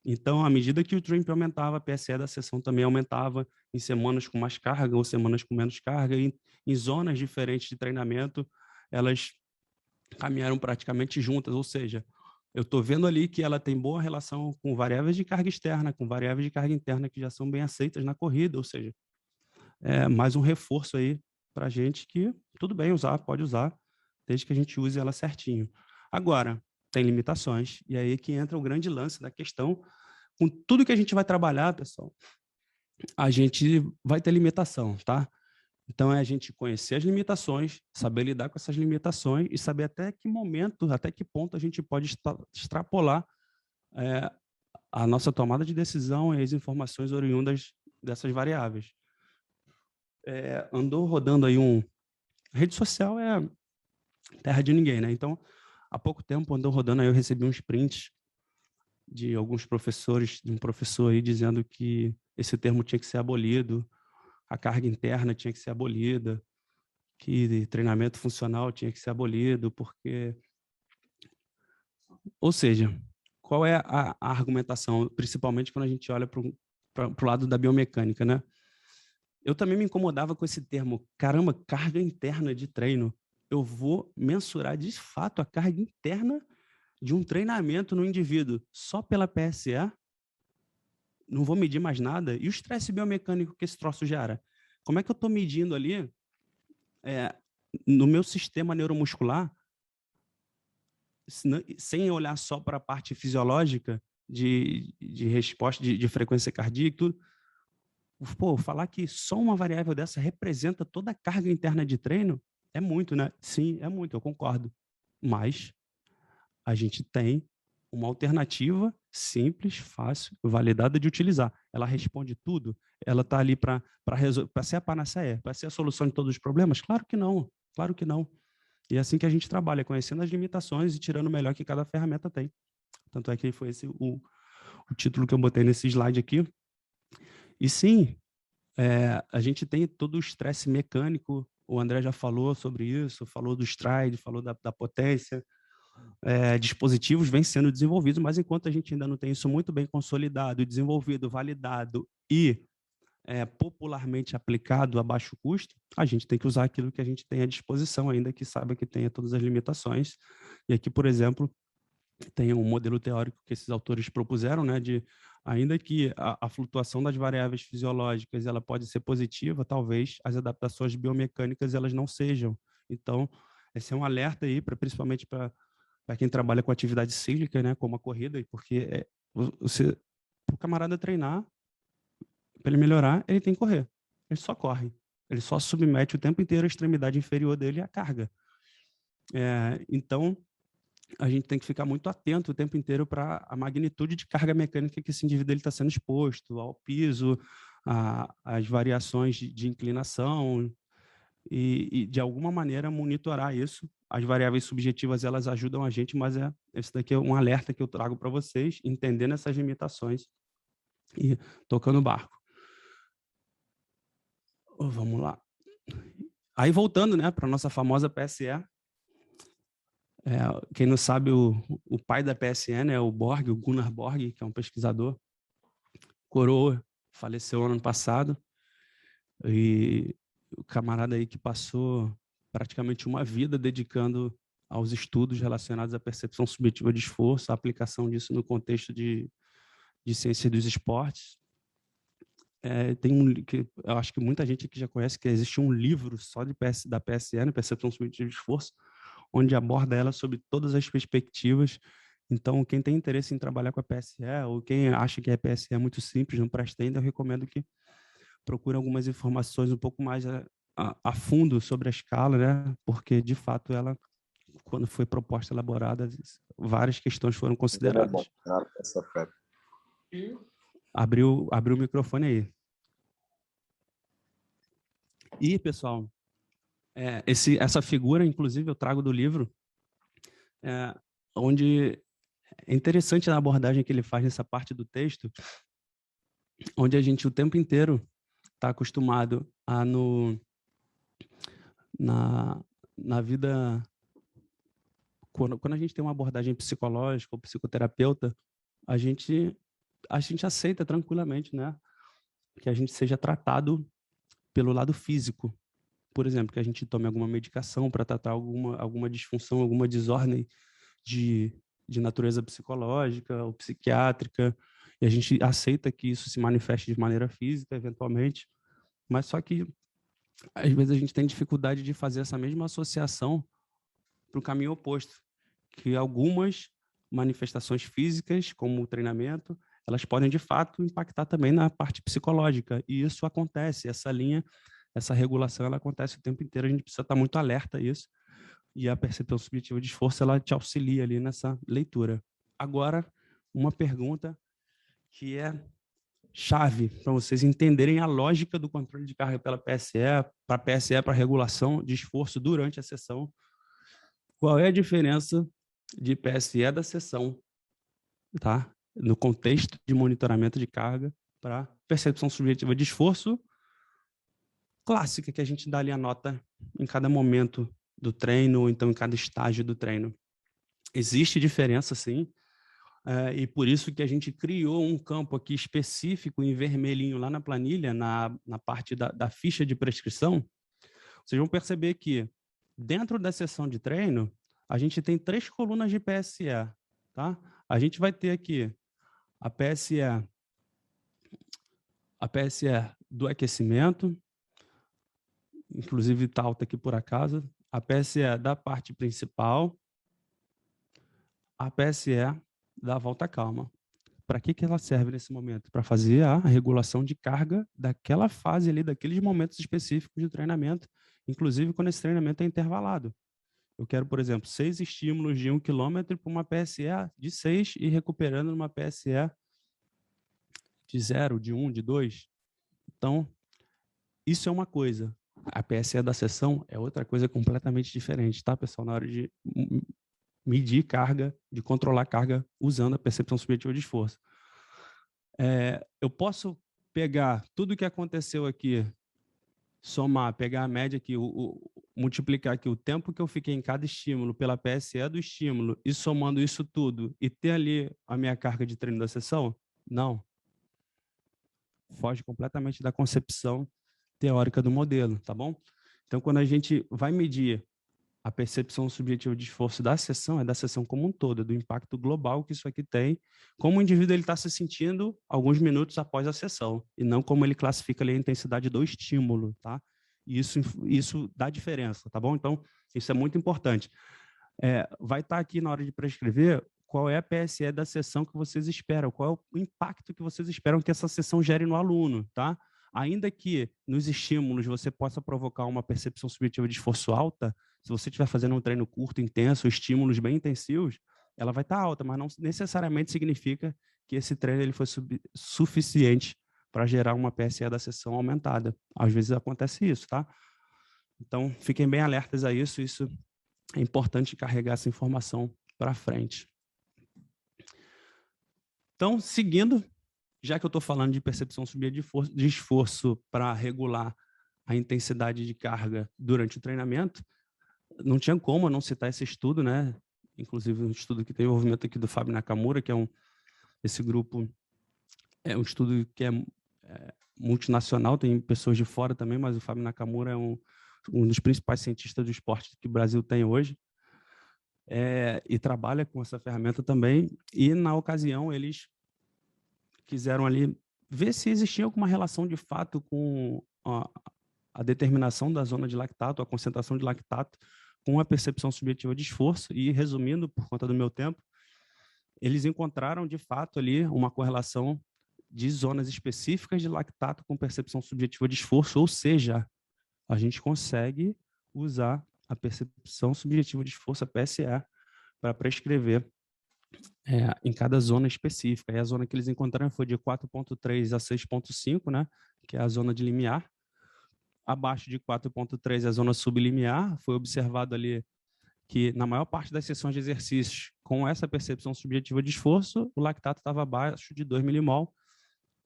Então, à medida que o TRIMP aumentava, a PSE da sessão também aumentava em semanas com mais carga ou semanas com menos carga. E em zonas diferentes de treinamento, elas caminharam praticamente juntas, ou seja, eu estou vendo ali que ela tem boa relação com variáveis de carga externa, com variáveis de carga interna que já são bem aceitas na corrida, ou seja, mais um reforço aí para a gente que tudo bem usar, pode usar, desde que a gente use ela certinho. Agora, tem limitações, e aí que entra o grande lance da questão. Com tudo que a gente vai trabalhar, pessoal, a gente vai ter limitação, tá? Então, é a gente conhecer as limitações, saber lidar com essas limitações e saber até que momento, até que ponto a gente pode extrapolar a nossa tomada de decisão e as informações oriundas dessas variáveis. Andou rodando aí rede social é terra de ninguém, né? Então, há pouco tempo andou rodando aí, eu recebi uns prints de alguns professores, de um professor aí dizendo que esse termo tinha que ser abolido, a carga interna tinha que ser abolida, que treinamento funcional tinha que ser abolido, porque... Ou seja, qual é a argumentação, principalmente quando a gente olha para o lado da biomecânica, né? Eu também me incomodava com esse termo, caramba, carga interna de treino. Eu vou mensurar de fato a carga interna de um treinamento no indivíduo só pela PSE? Não vou medir mais nada? E o estresse biomecânico que esse troço gera? Como é que eu estou medindo ali no meu sistema neuromuscular, sem olhar só para a parte fisiológica de resposta, de frequência cardíaca e tudo? Pô, falar que só uma variável dessa representa toda a carga interna de treino é muito, né? Sim, é muito, eu concordo. Mas a gente tem uma alternativa simples, fácil, validada de utilizar. Ela responde tudo? Ela está ali para ser a panaceia, para ser a solução de todos os problemas? Claro que não, claro que não. E é assim que a gente trabalha, conhecendo as limitações e tirando o melhor que cada ferramenta tem. Tanto é que foi esse o título que eu botei nesse slide aqui. E sim, a gente tem todo o estresse mecânico, o André já falou sobre isso, falou do stride, falou da potência, dispositivos vêm sendo desenvolvidos, mas enquanto a gente ainda não tem isso muito bem consolidado, desenvolvido, validado e popularmente aplicado a baixo custo, a gente tem que usar aquilo que a gente tem à disposição, ainda que saiba que tenha todas as limitações. E aqui, por exemplo, tem um modelo teórico que esses autores propuseram, né, de ainda que a flutuação das variáveis fisiológicas ela pode ser positiva, talvez as adaptações biomecânicas elas não sejam. Então, esse é um alerta aí, principalmente para quem trabalha com atividade cíclica, né, como a corrida, porque o camarada treinar, para ele melhorar, ele tem que correr. Ele só corre. Ele só submete o tempo inteiro a extremidade inferior dele à carga. Então, a gente tem que ficar muito atento o tempo inteiro para a magnitude de carga mecânica que esse indivíduo está sendo exposto, ao piso, às variações de inclinação, e, de alguma maneira, monitorar isso. As variáveis subjetivas, elas ajudam a gente, mas esse daqui é um alerta que eu trago para vocês, entendendo essas limitações e tocando o barco. Vamos lá. Aí, voltando, né, para a nossa famosa PSE, quem não sabe, o pai da PSN é o Borg, o Gunnar Borg, que é um pesquisador, coroa, faleceu ano passado, e o camarada aí que passou praticamente uma vida dedicando aos estudos relacionados à percepção subjetiva de esforço, a aplicação disso no contexto de ciência dos esportes. Tem que eu acho que muita gente aqui já conhece, que existe um livro só da PSN, Percepção Subjetiva de Esforço, onde aborda ela sob todas as perspectivas. Então, quem tem interesse em trabalhar com a PSE, ou quem acha que a PSE é muito simples, não presta ainda, eu recomendo que procure algumas informações um pouco mais a fundo sobre a escala, né? Porque, de fato, ela, quando foi proposta, elaborada, várias questões foram consideradas. Abriu o microfone aí. E, pessoal, essa figura, inclusive, eu trago do livro, onde é interessante a abordagem que ele faz nessa parte do texto, onde a gente o tempo inteiro está acostumado a, na vida, quando a gente tem uma abordagem psicológica ou psicoterapeuta, a gente aceita tranquilamente, né, que a gente seja tratado pelo lado físico. Por exemplo, que a gente tome alguma medicação para tratar alguma disfunção, alguma desordem de natureza psicológica ou psiquiátrica, e a gente aceita que isso se manifeste de maneira física, eventualmente, mas só que, às vezes, a gente tem dificuldade de fazer essa mesma associação para o caminho oposto, que algumas manifestações físicas, como o treinamento, elas podem, de fato, impactar também na parte psicológica, e isso acontece, essa regulação, ela acontece o tempo inteiro, a gente precisa estar muito alerta a isso, e a percepção subjetiva de esforço, ela te auxilia ali nessa leitura. Agora, uma pergunta que é chave para vocês entenderem a lógica do controle de carga pela PSE, para regulação de esforço durante a sessão. Qual é a diferença de PSE da sessão, tá? No contexto de monitoramento de carga para percepção subjetiva de esforço clássica, que a gente dá ali a nota em cada momento do treino, ou então em cada estágio do treino. Existe diferença, sim, e por isso que a gente criou um campo aqui específico em vermelhinho lá na planilha, na parte da ficha de prescrição. Vocês vão perceber que dentro da sessão de treino, a gente tem 3 colunas de PSE, tá? A gente vai ter aqui a PSE do aquecimento, inclusive está alta aqui por acaso, a PSE da parte principal, a PSE da volta calma. Para que ela serve nesse momento? Para fazer a regulação de carga daquela fase ali, daqueles momentos específicos de treinamento, inclusive quando esse treinamento é intervalado. Eu quero, por exemplo, 6 estímulos de 1 km para uma PSE de 6 e recuperando numa PSE de 0, de 1, de 2. Então, isso é uma coisa. A PSE da sessão é outra coisa completamente diferente, tá, pessoal? Na hora de medir carga, de controlar carga usando a percepção subjetiva de esforço. Eu posso pegar tudo o que aconteceu aqui, somar, pegar a média aqui, multiplicar aqui o tempo que eu fiquei em cada estímulo pela PSE do estímulo e somando isso tudo e ter ali a minha carga de treino da sessão? Não. foge completamente da concepção teórica do modelo, tá bom? Então, quando a gente vai medir a percepção subjetiva de esforço da sessão, é da sessão como um todo, do impacto global que isso aqui tem, como o indivíduo está se sentindo alguns minutos após a sessão, e não como ele classifica ali a intensidade do estímulo, tá? Isso dá diferença, tá bom? Então, isso é muito importante. Vai estar aqui na hora de prescrever qual é a PSE da sessão que vocês esperam, qual é o impacto que vocês esperam que essa sessão gere no aluno, tá? Ainda que nos estímulos você possa provocar uma percepção subjetiva de esforço alta, se você estiver fazendo um treino curto, intenso, estímulos bem intensivos, ela vai estar alta, mas não necessariamente significa que esse treino ele foi suficiente para gerar uma PSE da sessão aumentada. Às vezes acontece isso, tá? Então, fiquem bem alertas a isso, isso é importante carregar essa informação para frente. Então, seguindo, já que eu estou falando de percepção subjetiva de esforço para regular a intensidade de carga durante o treinamento, não tinha como eu não citar esse estudo, né? Inclusive um estudo que tem envolvimento aqui do Fábio Nakamura, que esse grupo é um estudo que é multinacional, tem pessoas de fora também, mas o Fábio Nakamura é um dos principais cientistas do esporte que o Brasil tem hoje, e trabalha com essa ferramenta também, e na ocasião eles quiseram ali ver se existia alguma relação de fato com a determinação da zona de lactato, a concentração de lactato, com a percepção subjetiva de esforço, e resumindo, por conta do meu tempo, eles encontraram de fato ali uma correlação de zonas específicas de lactato com percepção subjetiva de esforço, ou seja, a gente consegue usar a percepção subjetiva de esforço, a PSE, para prescrever em cada zona específica. E a zona que eles encontraram foi de 4.3 a 6.5, né, que é a zona de limiar. Abaixo de 4.3 é a zona sublimiar. Foi observado ali que na maior parte das sessões de exercícios, com essa percepção subjetiva de esforço, o lactato estava abaixo de 2 milimol.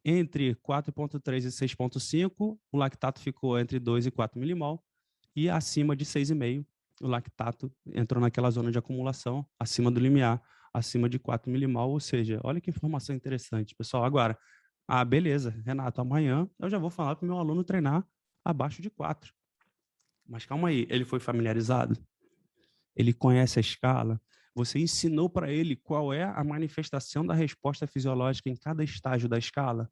Entre 4.3 e 6.5, o lactato ficou entre 2 e 4 milimol. E acima de 6,5, o lactato entrou naquela zona de acumulação, acima do limiar, acima de 4 milimol, ou seja, olha que informação interessante, pessoal. Agora, beleza, Renato, amanhã eu já vou falar para o meu aluno treinar abaixo de 4. Mas calma aí, ele foi familiarizado? Ele conhece a escala? Você ensinou para ele qual é a manifestação da resposta fisiológica em cada estágio da escala?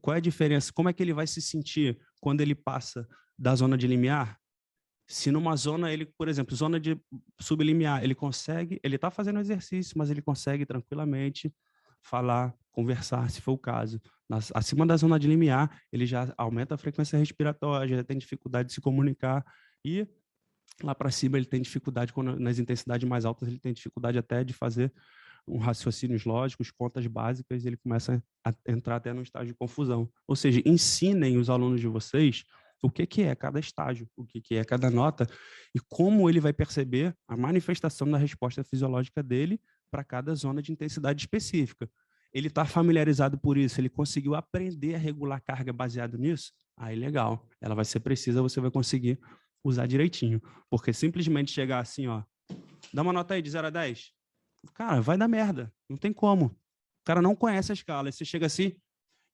Qual é a diferença? Como é que ele vai se sentir quando ele passa da zona de limiar? Se numa zona, ele, por exemplo, zona de sublimiar, ele está fazendo exercício, mas ele consegue tranquilamente falar, conversar, se for o caso. Acima da zona de limiar, ele já aumenta a frequência respiratória, já tem dificuldade de se comunicar, e lá para cima ele tem dificuldade, nas intensidades mais altas, ele tem dificuldade até de fazer raciocínios lógicos, contas básicas, ele começa a entrar até no estágio de confusão. Ou seja, ensinem os alunos de vocês o que é cada estágio, o que é cada nota e como ele vai perceber a manifestação da resposta fisiológica dele para cada zona de intensidade específica. Ele está familiarizado por isso, ele conseguiu aprender a regular carga baseado nisso? Aí legal, ela vai ser precisa, você vai conseguir usar direitinho. Porque simplesmente chegar assim, ó, dá uma nota aí de 0 a 10, cara, vai dar merda, não tem como. O cara não conhece a escala, aí você chega assim,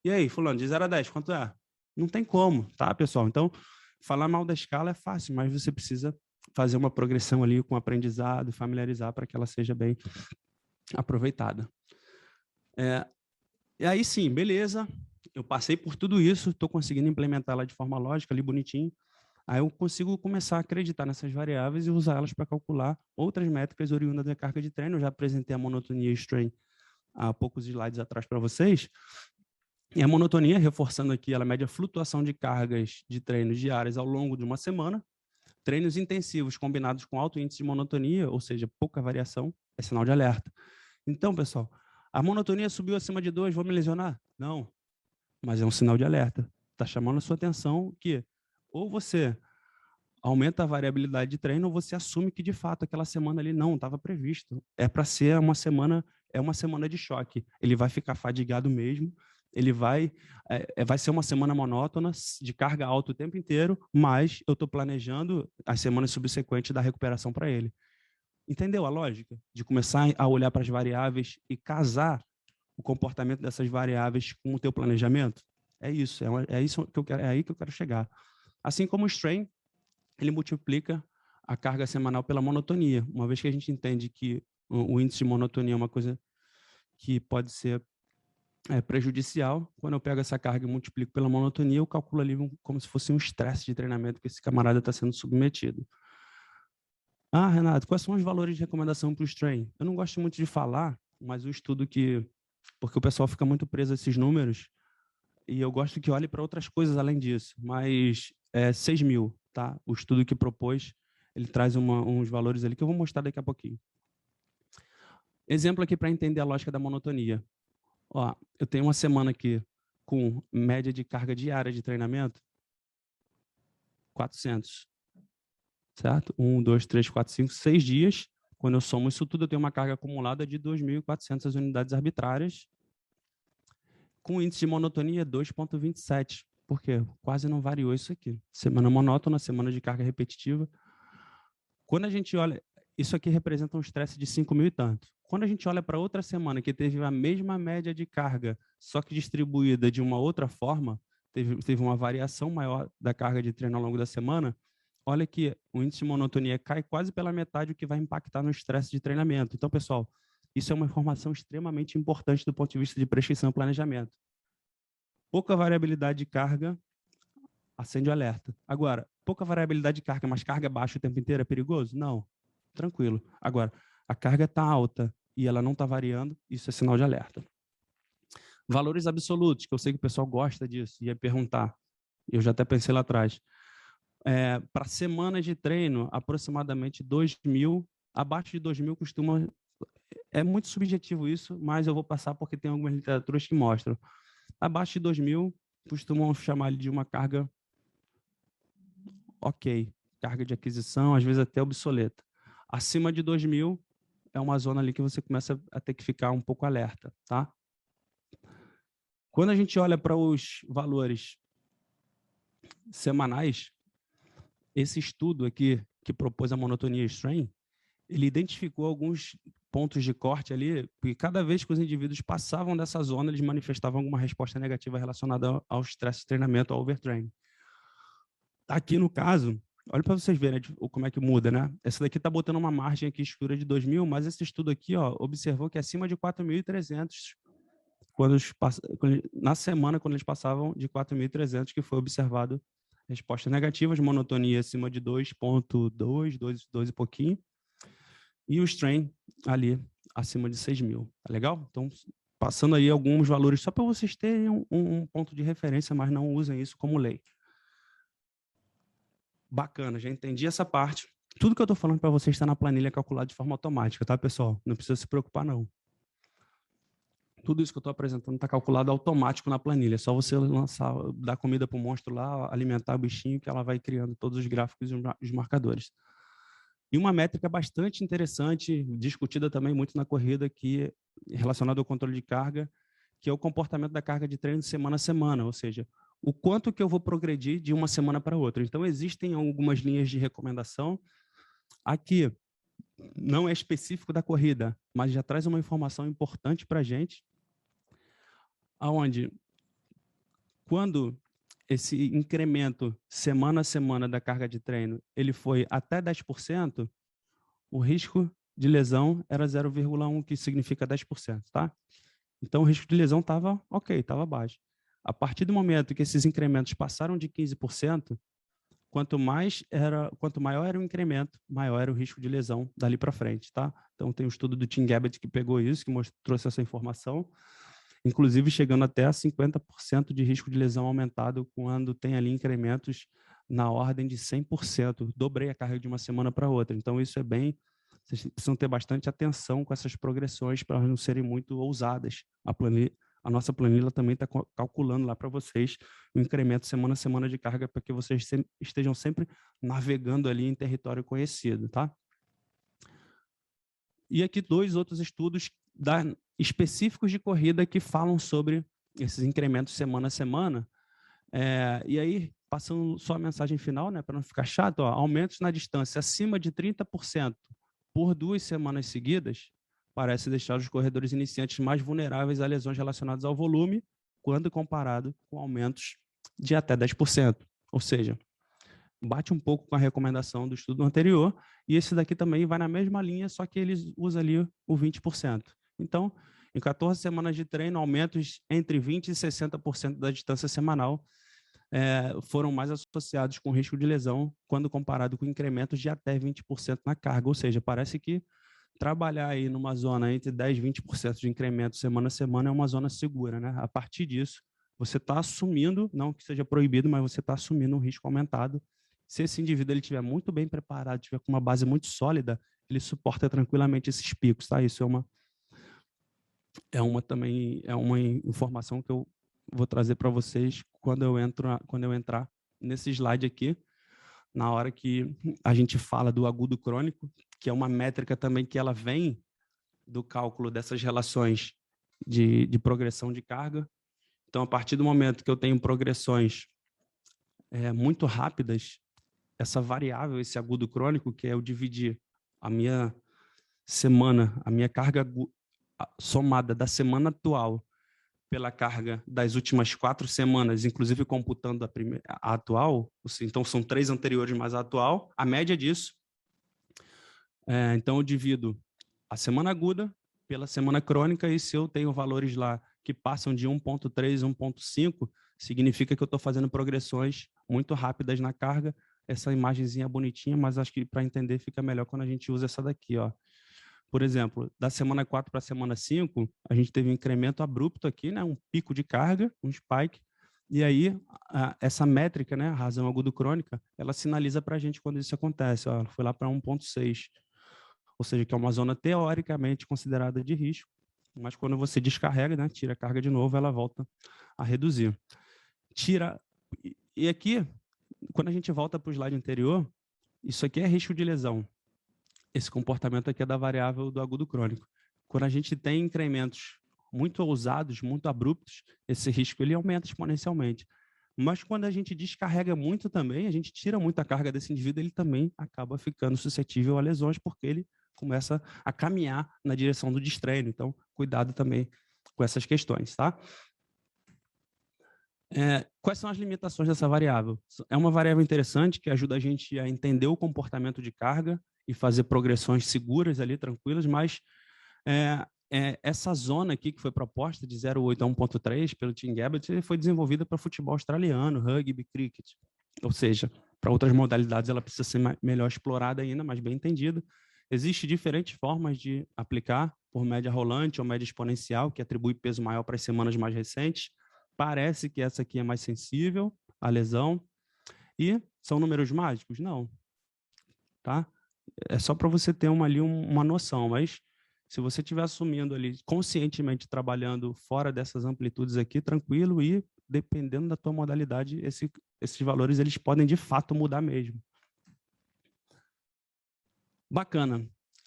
e aí, fulano, de 0 a 10, quanto é? Não tem como, tá, pessoal? Então, falar mal da escala é fácil, mas você precisa fazer uma progressão ali com o aprendizado, familiarizar para que ela seja bem aproveitada. E aí sim, beleza, eu passei por tudo isso, estou conseguindo implementar ela de forma lógica, ali bonitinho, aí eu consigo começar a acreditar nessas variáveis e usar elas para calcular outras métricas oriundas da carga de treino. Eu já apresentei a monotonia e strain há poucos slides atrás para vocês. E a monotonia, reforçando aqui, ela mede a flutuação de cargas de treinos diárias ao longo de uma semana. Treinos intensivos combinados com alto índice de monotonia, ou seja, pouca variação, é sinal de alerta. Então, pessoal, a monotonia subiu acima de 2, vou me lesionar? Não, mas é um sinal de alerta. Está chamando a sua atenção que ou você aumenta a variabilidade de treino ou você assume que, de fato, aquela semana ali não estava previsto. É para ser uma semana de choque. Ele vai ficar fadigado mesmo, ele vai ser uma semana monótona, de carga alta o tempo inteiro, mas eu estou planejando as semanas subsequentes da recuperação para ele. Entendeu a lógica? De começar a olhar para as variáveis e casar o comportamento dessas variáveis com o teu planejamento? É isso, é isso que eu quero, é aí que eu quero chegar. Assim como o strain, ele multiplica a carga semanal pela monotonia. Uma vez que a gente entende que o índice de monotonia é uma coisa que pode ser prejudicial, quando eu pego essa carga e multiplico pela monotonia, eu calculo ali como se fosse um estresse de treinamento que esse camarada está sendo submetido. Ah, Renato, quais são os valores de recomendação para o strain? Eu não gosto muito de falar, mas o estudo porque o pessoal fica muito preso a esses números, e eu gosto que olhe para outras coisas além disso, mas 6 mil, tá? O estudo que propôs, ele traz uns valores ali que eu vou mostrar daqui a pouquinho. Exemplo aqui para entender a lógica da monotonia. Ó, eu tenho uma semana aqui com média de carga diária de treinamento, 400, certo? 1, 2, 3, 4, 5, 6 dias. Quando eu somo isso tudo, eu tenho uma carga acumulada de 2.400 unidades arbitrárias, com índice de monotonia 2,27. Por quê? Quase não variou isso aqui. Semana monótona, semana de carga repetitiva. Quando a gente olha, isso aqui representa um estresse de 5 mil e tanto. Quando a gente olha para outra semana que teve a mesma média de carga, só que distribuída de uma outra forma, teve uma variação maior da carga de treino ao longo da semana, olha que o índice de monotonia cai quase pela metade, o que vai impactar no estresse de treinamento. Então, pessoal, isso é uma informação extremamente importante do ponto de vista de prescrição e planejamento. Pouca variabilidade de carga, acende o alerta. Agora, pouca variabilidade de carga, mas carga baixa o tempo inteiro é perigoso? Não, tranquilo. Agora, a carga está alta e ela não está variando, isso é sinal de alerta. Valores absolutos, que eu sei que o pessoal gosta disso, ia perguntar, eu já até pensei lá atrás. Para semanas de treino, aproximadamente 2.000, abaixo de 2.000 costuma... É muito subjetivo isso, mas eu vou passar porque tem algumas literaturas que mostram. Abaixo de 2.000, costumam chamar de uma carga ok, carga de aquisição, às vezes até obsoleta. Acima de 2.000 é uma zona ali que você começa a ter que ficar um pouco alerta, tá? Quando a gente olha para os valores semanais, esse estudo aqui que propôs a monotonia strain, ele identificou alguns pontos de corte ali, porque cada vez que os indivíduos passavam dessa zona, eles manifestavam alguma resposta negativa relacionada ao estresse de treinamento, ao overtraining. Aqui no caso, olha para vocês verem como é que muda, né? Essa daqui está botando uma margem aqui escura de 2.000, mas esse estudo aqui, ó, observou que acima de 4.300, na semana, quando eles passavam de 4.300, que foi observado respostas negativas, monotonia acima de 2,2, 2 e pouquinho, e o strain ali acima de 6.000, tá legal? Então, passando aí alguns valores, só para vocês terem um ponto de referência, mas não usem isso como lei. Bacana, já entendi essa parte. Tudo que eu estou falando para vocês está na planilha calculada de forma automática, tá, pessoal? Não precisa se preocupar, não. Tudo isso que eu estou apresentando está calculado automático na planilha. É só você lançar, dar comida para o monstro lá, alimentar o bichinho, que ela vai criando todos os gráficos e os marcadores. E uma métrica bastante interessante, discutida também muito na corrida, que relacionada ao controle de carga, que é o comportamento da carga de treino de semana a semana, ou seja, o quanto que eu vou progredir de uma semana para outra. Então, existem algumas linhas de recomendação. Aqui, não é específico da corrida, mas já traz uma informação importante para a gente, aonde, quando esse incremento semana a semana da carga de treino, ele foi até 10%, o risco de lesão era 0,1, que significa 10%, tá? Então, o risco de lesão estava ok, estava baixo. A partir do momento que esses incrementos passaram de 15%, quanto maior era o incremento, maior era o risco de lesão dali para frente, tá? Então, tem um estudo do Tim Gabbett que pegou isso, que trouxe essa informação, inclusive chegando até a 50% de risco de lesão aumentado quando tem ali incrementos na ordem de 100%. Dobrei a carga de uma semana para outra. Então, isso é bem... Vocês precisam ter bastante atenção com essas progressões para não serem muito ousadas. A nossa planilha também está calculando lá para vocês o incremento semana a semana de carga para que vocês estejam sempre navegando ali em território conhecido, tá? E aqui 2 outros estudos específicos de corrida que falam sobre esses incrementos semana a semana. E aí, passando só a mensagem final, né, para não ficar chato, ó, aumentos na distância acima de 30% por 2 semanas seguidas parece deixar os corredores iniciantes mais vulneráveis a lesões relacionadas ao volume quando comparado com aumentos de até 10%. Ou seja, bate um pouco com a recomendação do estudo anterior, e esse daqui também vai na mesma linha, só que ele usa ali o 20%. Então, em 14 semanas de treino, aumentos entre 20% e 60% da distância semanal foram mais associados com risco de lesão quando comparado com incrementos de até 20% na carga. Ou seja, parece que trabalhar aí numa zona entre 10% e 20% de incremento semana a semana é uma zona segura, né? A partir disso, você está assumindo, não que seja proibido, mas você está assumindo um risco aumentado. Se esse indivíduo ele estiver muito bem preparado, tiver com uma base muito sólida, ele suporta tranquilamente esses picos, tá? Isso é uma informação que eu vou trazer para vocês quando eu entrar nesse slide aqui, na hora que a gente fala do agudo crônico, que é uma métrica também que ela vem do cálculo dessas relações de progressão de carga. Então, a partir do momento que eu tenho progressões muito rápidas, essa variável, esse agudo crônico, que é eu dividir a minha semana, a minha carga somada da semana atual pela carga das últimas 4 semanas, inclusive computando a atual, então são 3 anteriores mais a atual, a média disso. Então eu divido a semana aguda pela semana crônica, e se eu tenho valores lá que passam de 1.3, 1.5, significa que eu estou fazendo progressões muito rápidas na carga. Essa imagenzinha é bonitinha, mas acho que para entender fica melhor quando a gente usa essa daqui, ó. Por exemplo, da semana 4 para a semana 5, a gente teve um incremento abrupto aqui, né? Um pico de carga, um spike, e aí essa métrica, né? A razão agudo-crônica, ela sinaliza para a gente quando isso acontece. Ó, foi lá para 1.6, ou seja, que é uma zona teoricamente considerada de risco, mas quando você descarrega, né? Tira a carga de novo, ela volta a reduzir. E aqui, quando a gente volta para o slide anterior, isso aqui é risco de lesão. Esse comportamento aqui é da variável do agudo crônico. Quando a gente tem incrementos muito ousados, muito abruptos, esse risco ele aumenta exponencialmente. Mas quando a gente descarrega muito também, a gente tira muita carga desse indivíduo, ele também acaba ficando suscetível a lesões, porque ele começa a caminhar na direção do destreino. Então, cuidado também com essas questões, tá? Quais são as limitações dessa variável? É uma variável interessante que ajuda a gente a entender o comportamento de carga e fazer progressões seguras ali, tranquilas, mas essa zona aqui que foi proposta de 0,8 a 1,3 pelo Tim Gabbett foi desenvolvida para futebol australiano, rugby, cricket. Ou seja, para outras modalidades ela precisa ser melhor explorada ainda, mas bem entendida. Existem diferentes formas de aplicar, por média rolante ou média exponencial, que atribui peso maior para as semanas mais recentes. Parece que essa aqui é mais sensível à lesão. E são números mágicos? Não. Tá? É só para você ter uma noção, mas se você estiver assumindo ali, conscientemente trabalhando fora dessas amplitudes aqui, tranquilo, e dependendo da tua modalidade, esses valores eles podem de fato mudar mesmo. Bacana.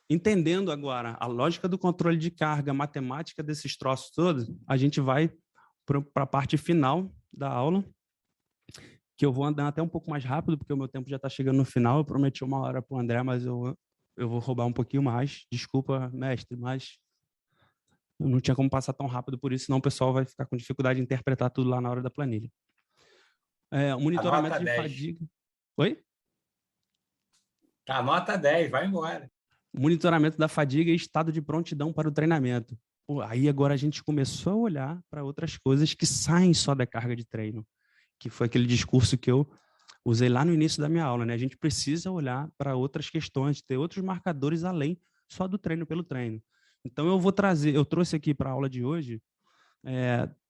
Entendendo agora a lógica do controle de carga, a matemática desses troços todos, a gente vai para a parte final da aula, que eu vou andar até um pouco mais rápido, porque o meu tempo já está chegando no final. Eu prometi 1 hora para o André, mas eu vou roubar um pouquinho mais. Desculpa, mestre, mas eu não tinha como passar tão rápido por isso, senão o pessoal vai ficar com dificuldade de interpretar tudo lá na hora da planilha. O monitoramento de fadiga... Oi? Tá, nota 10, vai embora. Monitoramento da fadiga e estado de prontidão para o treinamento. Pô, aí agora a gente começou a olhar para outras coisas que saem só da carga de treino, que foi aquele discurso que eu usei lá no início da minha aula, né? A gente precisa olhar para outras questões, ter outros marcadores além só do treino pelo treino. Então eu trouxe aqui para a aula de hoje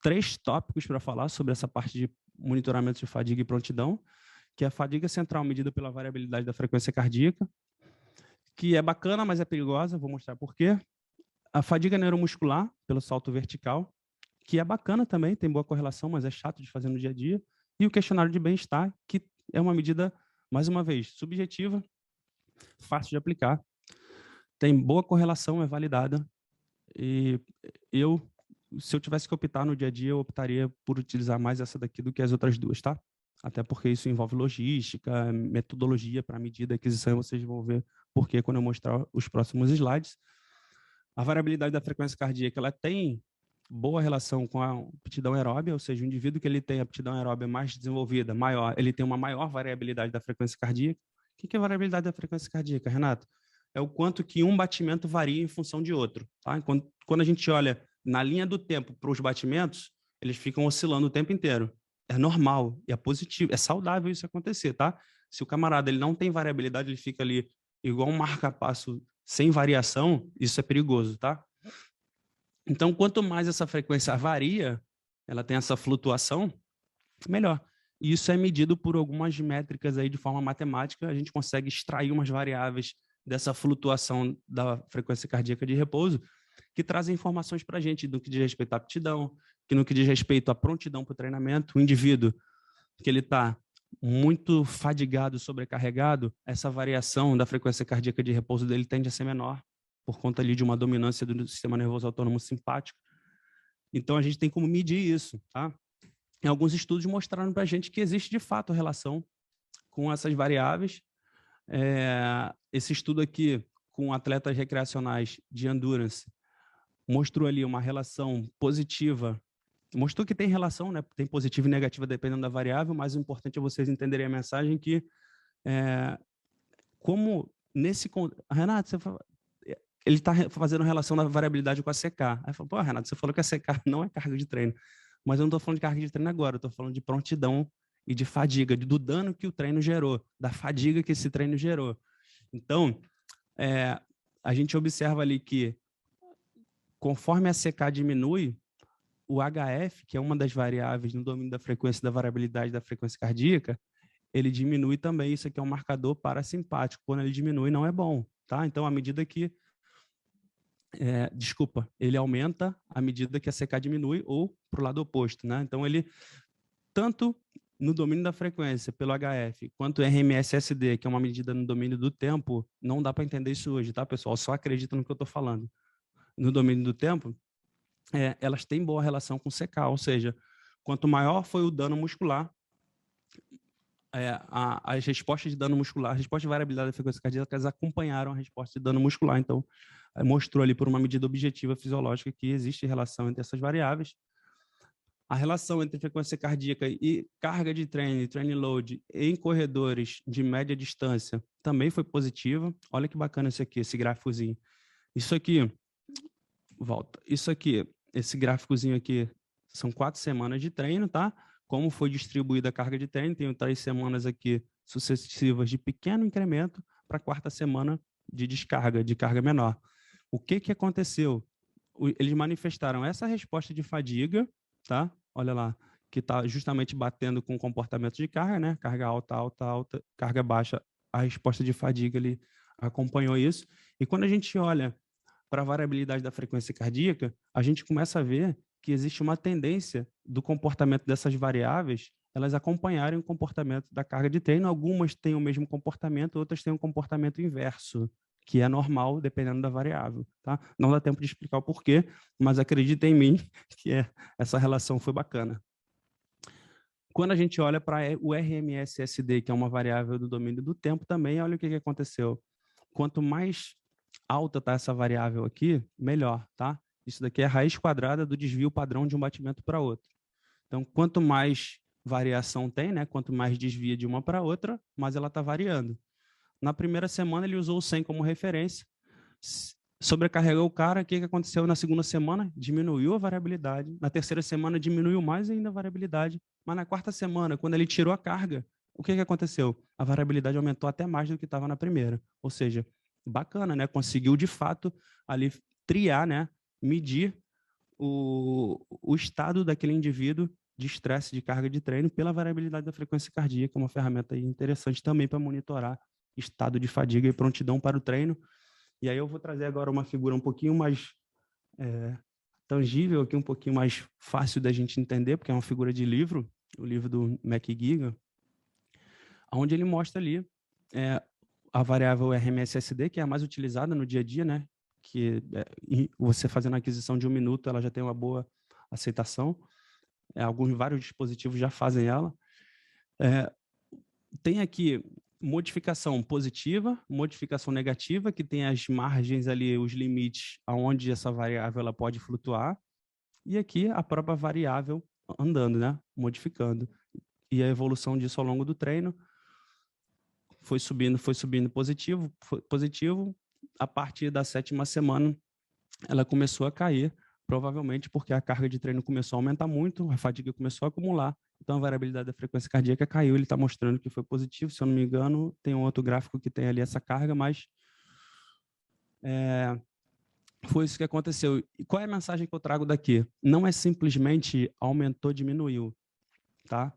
3 tópicos para falar sobre essa parte de monitoramento de fadiga e prontidão, que é a fadiga central medida pela variabilidade da frequência cardíaca, que é bacana, mas é perigosa, vou mostrar por quê. A fadiga neuromuscular, pelo salto vertical, que é bacana também, tem boa correlação, mas é chato de fazer no dia a dia. E o questionário de bem-estar, que é uma medida, mais uma vez, subjetiva, fácil de aplicar, tem boa correlação, é validada. E se eu tivesse que optar no dia a dia, eu optaria por utilizar mais essa daqui do que as outras duas, tá? Até porque isso envolve logística, metodologia para medida, aquisição, vocês vão ver por quê quando eu mostrar os próximos slides. A variabilidade da frequência cardíaca, ela tem boa relação com a aptidão aeróbia, ou seja, o indivíduo que ele tem aptidão aeróbia mais desenvolvida, maior, ele tem uma maior variabilidade da frequência cardíaca. O que é a variabilidade da frequência cardíaca, Renato? É o quanto que um batimento varia em função de outro. Tá? Quando a gente olha na linha do tempo para os batimentos, eles ficam oscilando o tempo inteiro. É normal, é positivo, é saudável isso acontecer, tá? Se o camarada ele não tem variabilidade, ele fica ali igual um marca-passo sem variação, isso é perigoso, tá? Então, quanto mais essa frequência varia, ela tem essa flutuação, melhor. E isso é medido por algumas métricas aí de forma matemática, a gente consegue extrair umas variáveis dessa flutuação da frequência cardíaca de repouso, que trazem informações para a gente do que diz respeito à aptidão, que no que diz respeito à prontidão para o treinamento. O indivíduo que ele está muito fadigado, sobrecarregado, essa variação da frequência cardíaca de repouso dele tende a ser menor, por conta ali de uma dominância do sistema nervoso autônomo simpático. Então, a gente tem como medir isso, tá? E alguns estudos mostraram para a gente que existe, de fato, relação com essas variáveis. Esse estudo aqui, com atletas recreacionais de endurance, mostrou ali uma relação positiva. Mostrou que tem relação, né? Tem positiva e negativa dependendo da variável, mas o importante é vocês entenderem a mensagem que, como nesse... Renato, você fala, ele está fazendo relação da variabilidade com a CK. Aí falou, pô, Renato, você falou que a CK não é carga de treino. Mas eu não estou falando de carga de treino agora, eu estou falando de prontidão e de fadiga, do dano que o treino gerou, da fadiga que esse treino gerou. Então, a gente observa ali que, conforme a CK diminui, o HF, que é uma das variáveis no domínio da frequência e da variabilidade da frequência cardíaca, ele diminui também. Isso aqui é um marcador parasimpático. Quando ele diminui, não é bom, tá? Então, à medida que ele aumenta à medida que a CK diminui ou para o lado oposto, né? Então, ele, tanto no domínio da frequência, pelo HF, quanto o RMS-SD, que é uma medida no domínio do tempo, não dá para entender isso hoje, tá, pessoal? Só acredita no que eu estou falando. No domínio do tempo, elas têm boa relação com CK, ou seja, quanto maior foi o dano muscular, as respostas de dano muscular, a resposta de variabilidade da frequência cardíaca, elas acompanharam a resposta de dano muscular. Então, mostrou ali por uma medida objetiva fisiológica que existe relação entre essas variáveis. A relação entre frequência cardíaca e carga de treino, training load em corredores de média distância também foi positiva. Olha que bacana isso aqui, esse gráficozinho. Isso aqui, volta. Isso aqui, esse gráficozinho aqui, são 4 semanas de treino, tá? Como foi distribuída a carga de treino, tenho 3 semanas aqui sucessivas de pequeno incremento para a 4ª semana de descarga, de carga menor. O que aconteceu? Eles manifestaram essa resposta de fadiga, tá? Olha lá, que está justamente batendo com o comportamento de carga, né? Carga alta, alta, alta, carga baixa, a resposta de fadiga ele acompanhou isso. E quando a gente olha para a variabilidade da frequência cardíaca, a gente começa a ver que existe uma tendência do comportamento dessas variáveis elas acompanharem o comportamento da carga de treino. Algumas têm o mesmo comportamento, outras têm um comportamento inverso, que é normal dependendo da variável, tá? Não dá tempo de explicar o porquê, mas acredita em mim que essa relação foi bacana. Quando a gente olha para o RMS-SD, que é uma variável do domínio do tempo também, olha o que aconteceu. Quanto mais alta está essa variável aqui, melhor, tá? Isso daqui é a raiz quadrada do desvio padrão de um batimento para outro. Então, quanto mais variação tem, né? Quanto mais desvia de uma para outra, mais ela está variando. Na primeira semana, ele usou o 100 como referência, sobrecarregou o cara. O que aconteceu na segunda semana? Diminuiu a variabilidade. Na terceira semana, diminuiu mais ainda a variabilidade. Mas na 4ª semana, quando ele tirou a carga, o que aconteceu? A variabilidade aumentou até mais do que estava na primeira. Ou seja, bacana, né? Conseguiu, de fato, ali triar, né? Medir o estado daquele indivíduo de estresse de carga de treino pela variabilidade da frequência cardíaca, uma ferramenta interessante também para monitorar estado de fadiga e prontidão para o treino. E aí eu vou trazer agora uma figura um pouquinho mais tangível, aqui um pouquinho mais fácil da gente entender, porque é uma figura de livro, o livro do McGuigan, onde ele mostra ali a variável RMS-SD, que é a mais utilizada no dia a dia, né? Que você fazendo a aquisição de 1 minuto, ela já tem uma boa aceitação. Vários dispositivos já fazem ela. Tem aqui modificação positiva, modificação negativa, que tem as margens ali, os limites aonde essa variável ela pode flutuar. e aqui a própria variável andando, né? Modificando. E a evolução disso ao longo do treino foi subindo positivo. A partir da 7ª semana, ela começou a cair, provavelmente porque a carga de treino começou a aumentar muito, a fadiga começou a acumular, então a variabilidade da frequência cardíaca caiu, ele está mostrando que foi positivo, se eu não me engano, tem um outro gráfico que tem ali essa carga, mas foi isso que aconteceu. E qual é a mensagem que eu trago daqui? Não é simplesmente aumentou, diminuiu, tá?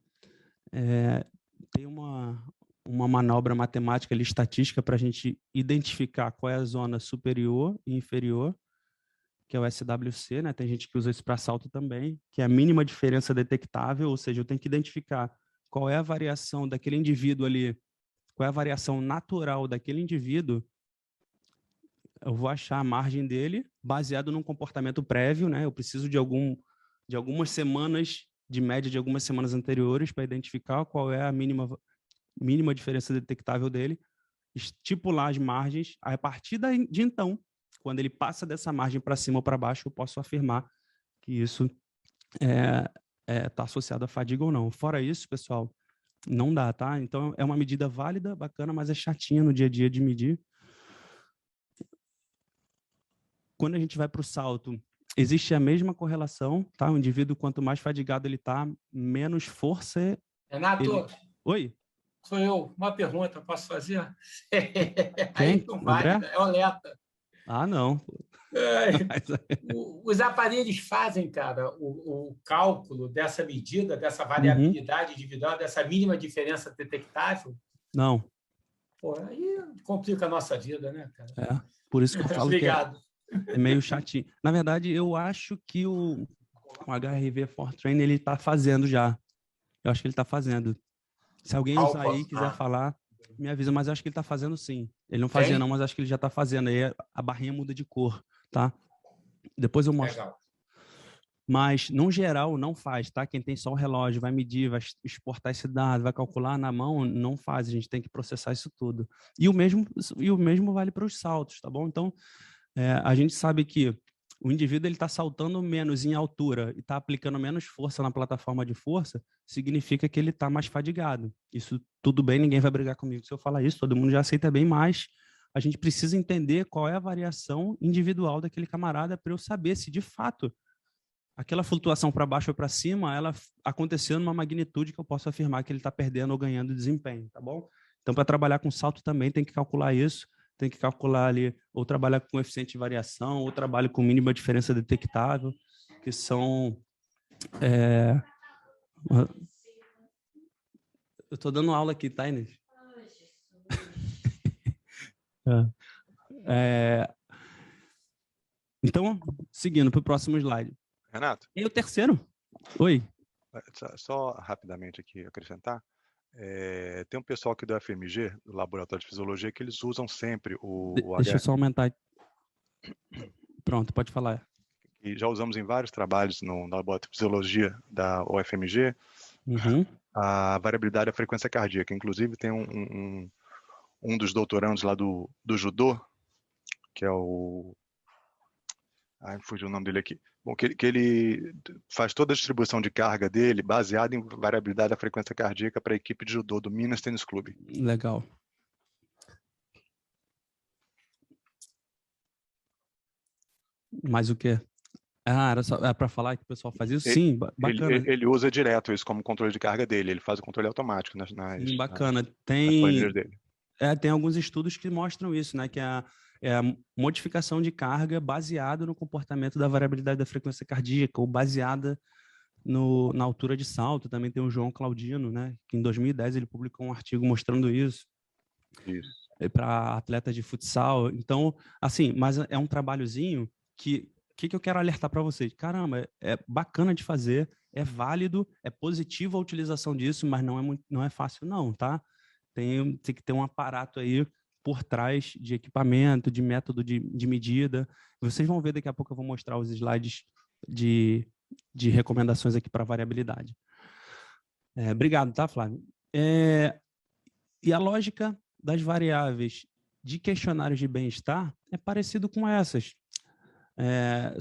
Tem uma manobra matemática ali, estatística, para a gente identificar qual é a zona superior e inferior, que é o SWC, né? Tem gente que usa isso para salto também, que é a mínima diferença detectável, ou seja, eu tenho que identificar qual é a variação daquele indivíduo ali, qual é a variação natural daquele indivíduo, eu vou achar a margem dele baseado num comportamento prévio, né? Eu preciso de algumas semanas, de média de algumas semanas anteriores, para identificar qual é a mínima diferença detectável dele, estipular as margens, a partir de então, quando ele passa dessa margem para cima ou para baixo, eu posso afirmar que isso está associado à fadiga ou não. Fora isso, pessoal, não dá, tá? Então, é uma medida válida, bacana, mas é chatinha no dia a dia de medir. Quando a gente vai para o salto, existe a mesma correlação, tá? O indivíduo, quanto mais fadigado ele está, menos força... Renato, Oi? sou eu. Uma pergunta, posso fazer? Aí Quem? não André? vale, é o Leta. Ah, não. Os aparelhos fazem, cara, o cálculo dessa medida, dessa Uhum. variabilidade individual, dessa mínima diferença detectável? Não. Pô, aí complica a nossa vida, né, cara? Por isso que eu falo que Obrigado. é meio chatinho. Na verdade, eu acho que o HRV Fortran ele está fazendo já. Eu acho que ele está fazendo. Se alguém usar aí e quiser falar, me avisa, mas eu acho que ele está fazendo sim. Ele não fazia não, mas acho que ele já está fazendo. Aí a barrinha muda de cor, tá? Depois eu mostro. Legal. Mas, no geral, não faz, tá? Quem tem só o relógio, vai medir, vai exportar esse dado, vai calcular na mão, não faz. A gente tem que processar isso tudo. E o mesmo vale para os saltos, tá bom? Então, a gente sabe que o indivíduo está saltando menos em altura e está aplicando menos força na plataforma de força, significa que ele está mais fadigado. Isso tudo bem, ninguém vai brigar comigo se eu falar isso, todo mundo já aceita bem, mas a gente precisa entender qual é a variação individual daquele camarada para eu saber se, de fato, aquela flutuação para baixo ou para cima, ela aconteceu numa magnitude que eu posso afirmar que ele está perdendo ou ganhando desempenho, tá bom? Então, para trabalhar com salto também tem que calcular isso, tem que calcular ali, ou trabalhar com coeficiente de variação, ou trabalho com mínima diferença detectável, que são... Eu estou dando aula aqui, tá, Inês? Então, seguindo para o próximo slide. Renato? E o terceiro? Oi. Só rapidamente aqui acrescentar. Tem um pessoal aqui do FMG, do Laboratório de Fisiologia, que eles usam sempre Deixa eu só aumentar. Pronto, pode falar. E já usamos em vários trabalhos no Laboratório de Fisiologia da UFMG, a variabilidade da frequência cardíaca. Inclusive, tem um dos doutorandos lá do judô, que é o... Ai, fugiu o nome dele aqui. Bom, que ele faz toda a distribuição de carga dele baseada em variabilidade da frequência cardíaca para a equipe de judô do Minas Tênis Clube. Legal. Mas o quê? Era para falar que o pessoal faz isso? Sim, bacana. Ele usa direto isso como controle de carga dele. Ele faz o controle automático nas bacana. nas planilhas dele. Tem alguns estudos que mostram isso, né? Que é a modificação de carga baseada no comportamento da variabilidade da frequência cardíaca ou baseada na altura de salto. Também tem o João Claudino, né? Que em 2010 ele publicou um artigo mostrando isso. Isso. Para atletas de futsal. Então, assim, mas é um trabalhozinho que eu quero alertar para vocês? Caramba, é bacana de fazer, é válido, é positivo a utilização disso, mas não é fácil não, tá? Tem que ter um aparato aí por trás de equipamento, de método de medida. Vocês vão ver daqui a pouco, eu vou mostrar os slides de recomendações aqui para variabilidade. Obrigado, tá, Flávio? E a lógica das variáveis de questionários de bem-estar é parecido com essas.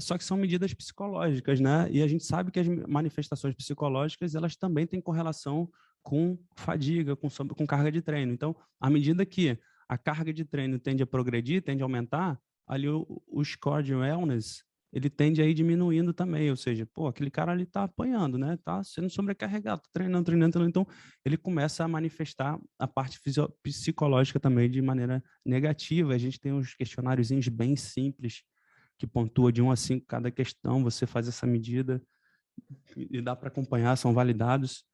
Só que são medidas psicológicas, né? E a gente sabe que as manifestações psicológicas, elas também têm correlação com fadiga, com carga de treino. Então, à medida que a carga de treino tende a progredir, tende a aumentar, ali o score de wellness, ele tende a ir diminuindo também, ou seja, pô, aquele cara ali tá apanhando, né? Tá sendo sobrecarregado, treinando, então ele começa a manifestar a parte psicológica também de maneira negativa. A gente tem uns questionáriozinhos bem simples que pontua de 1 a 5 cada questão, você faz essa medida e dá para acompanhar, são validados.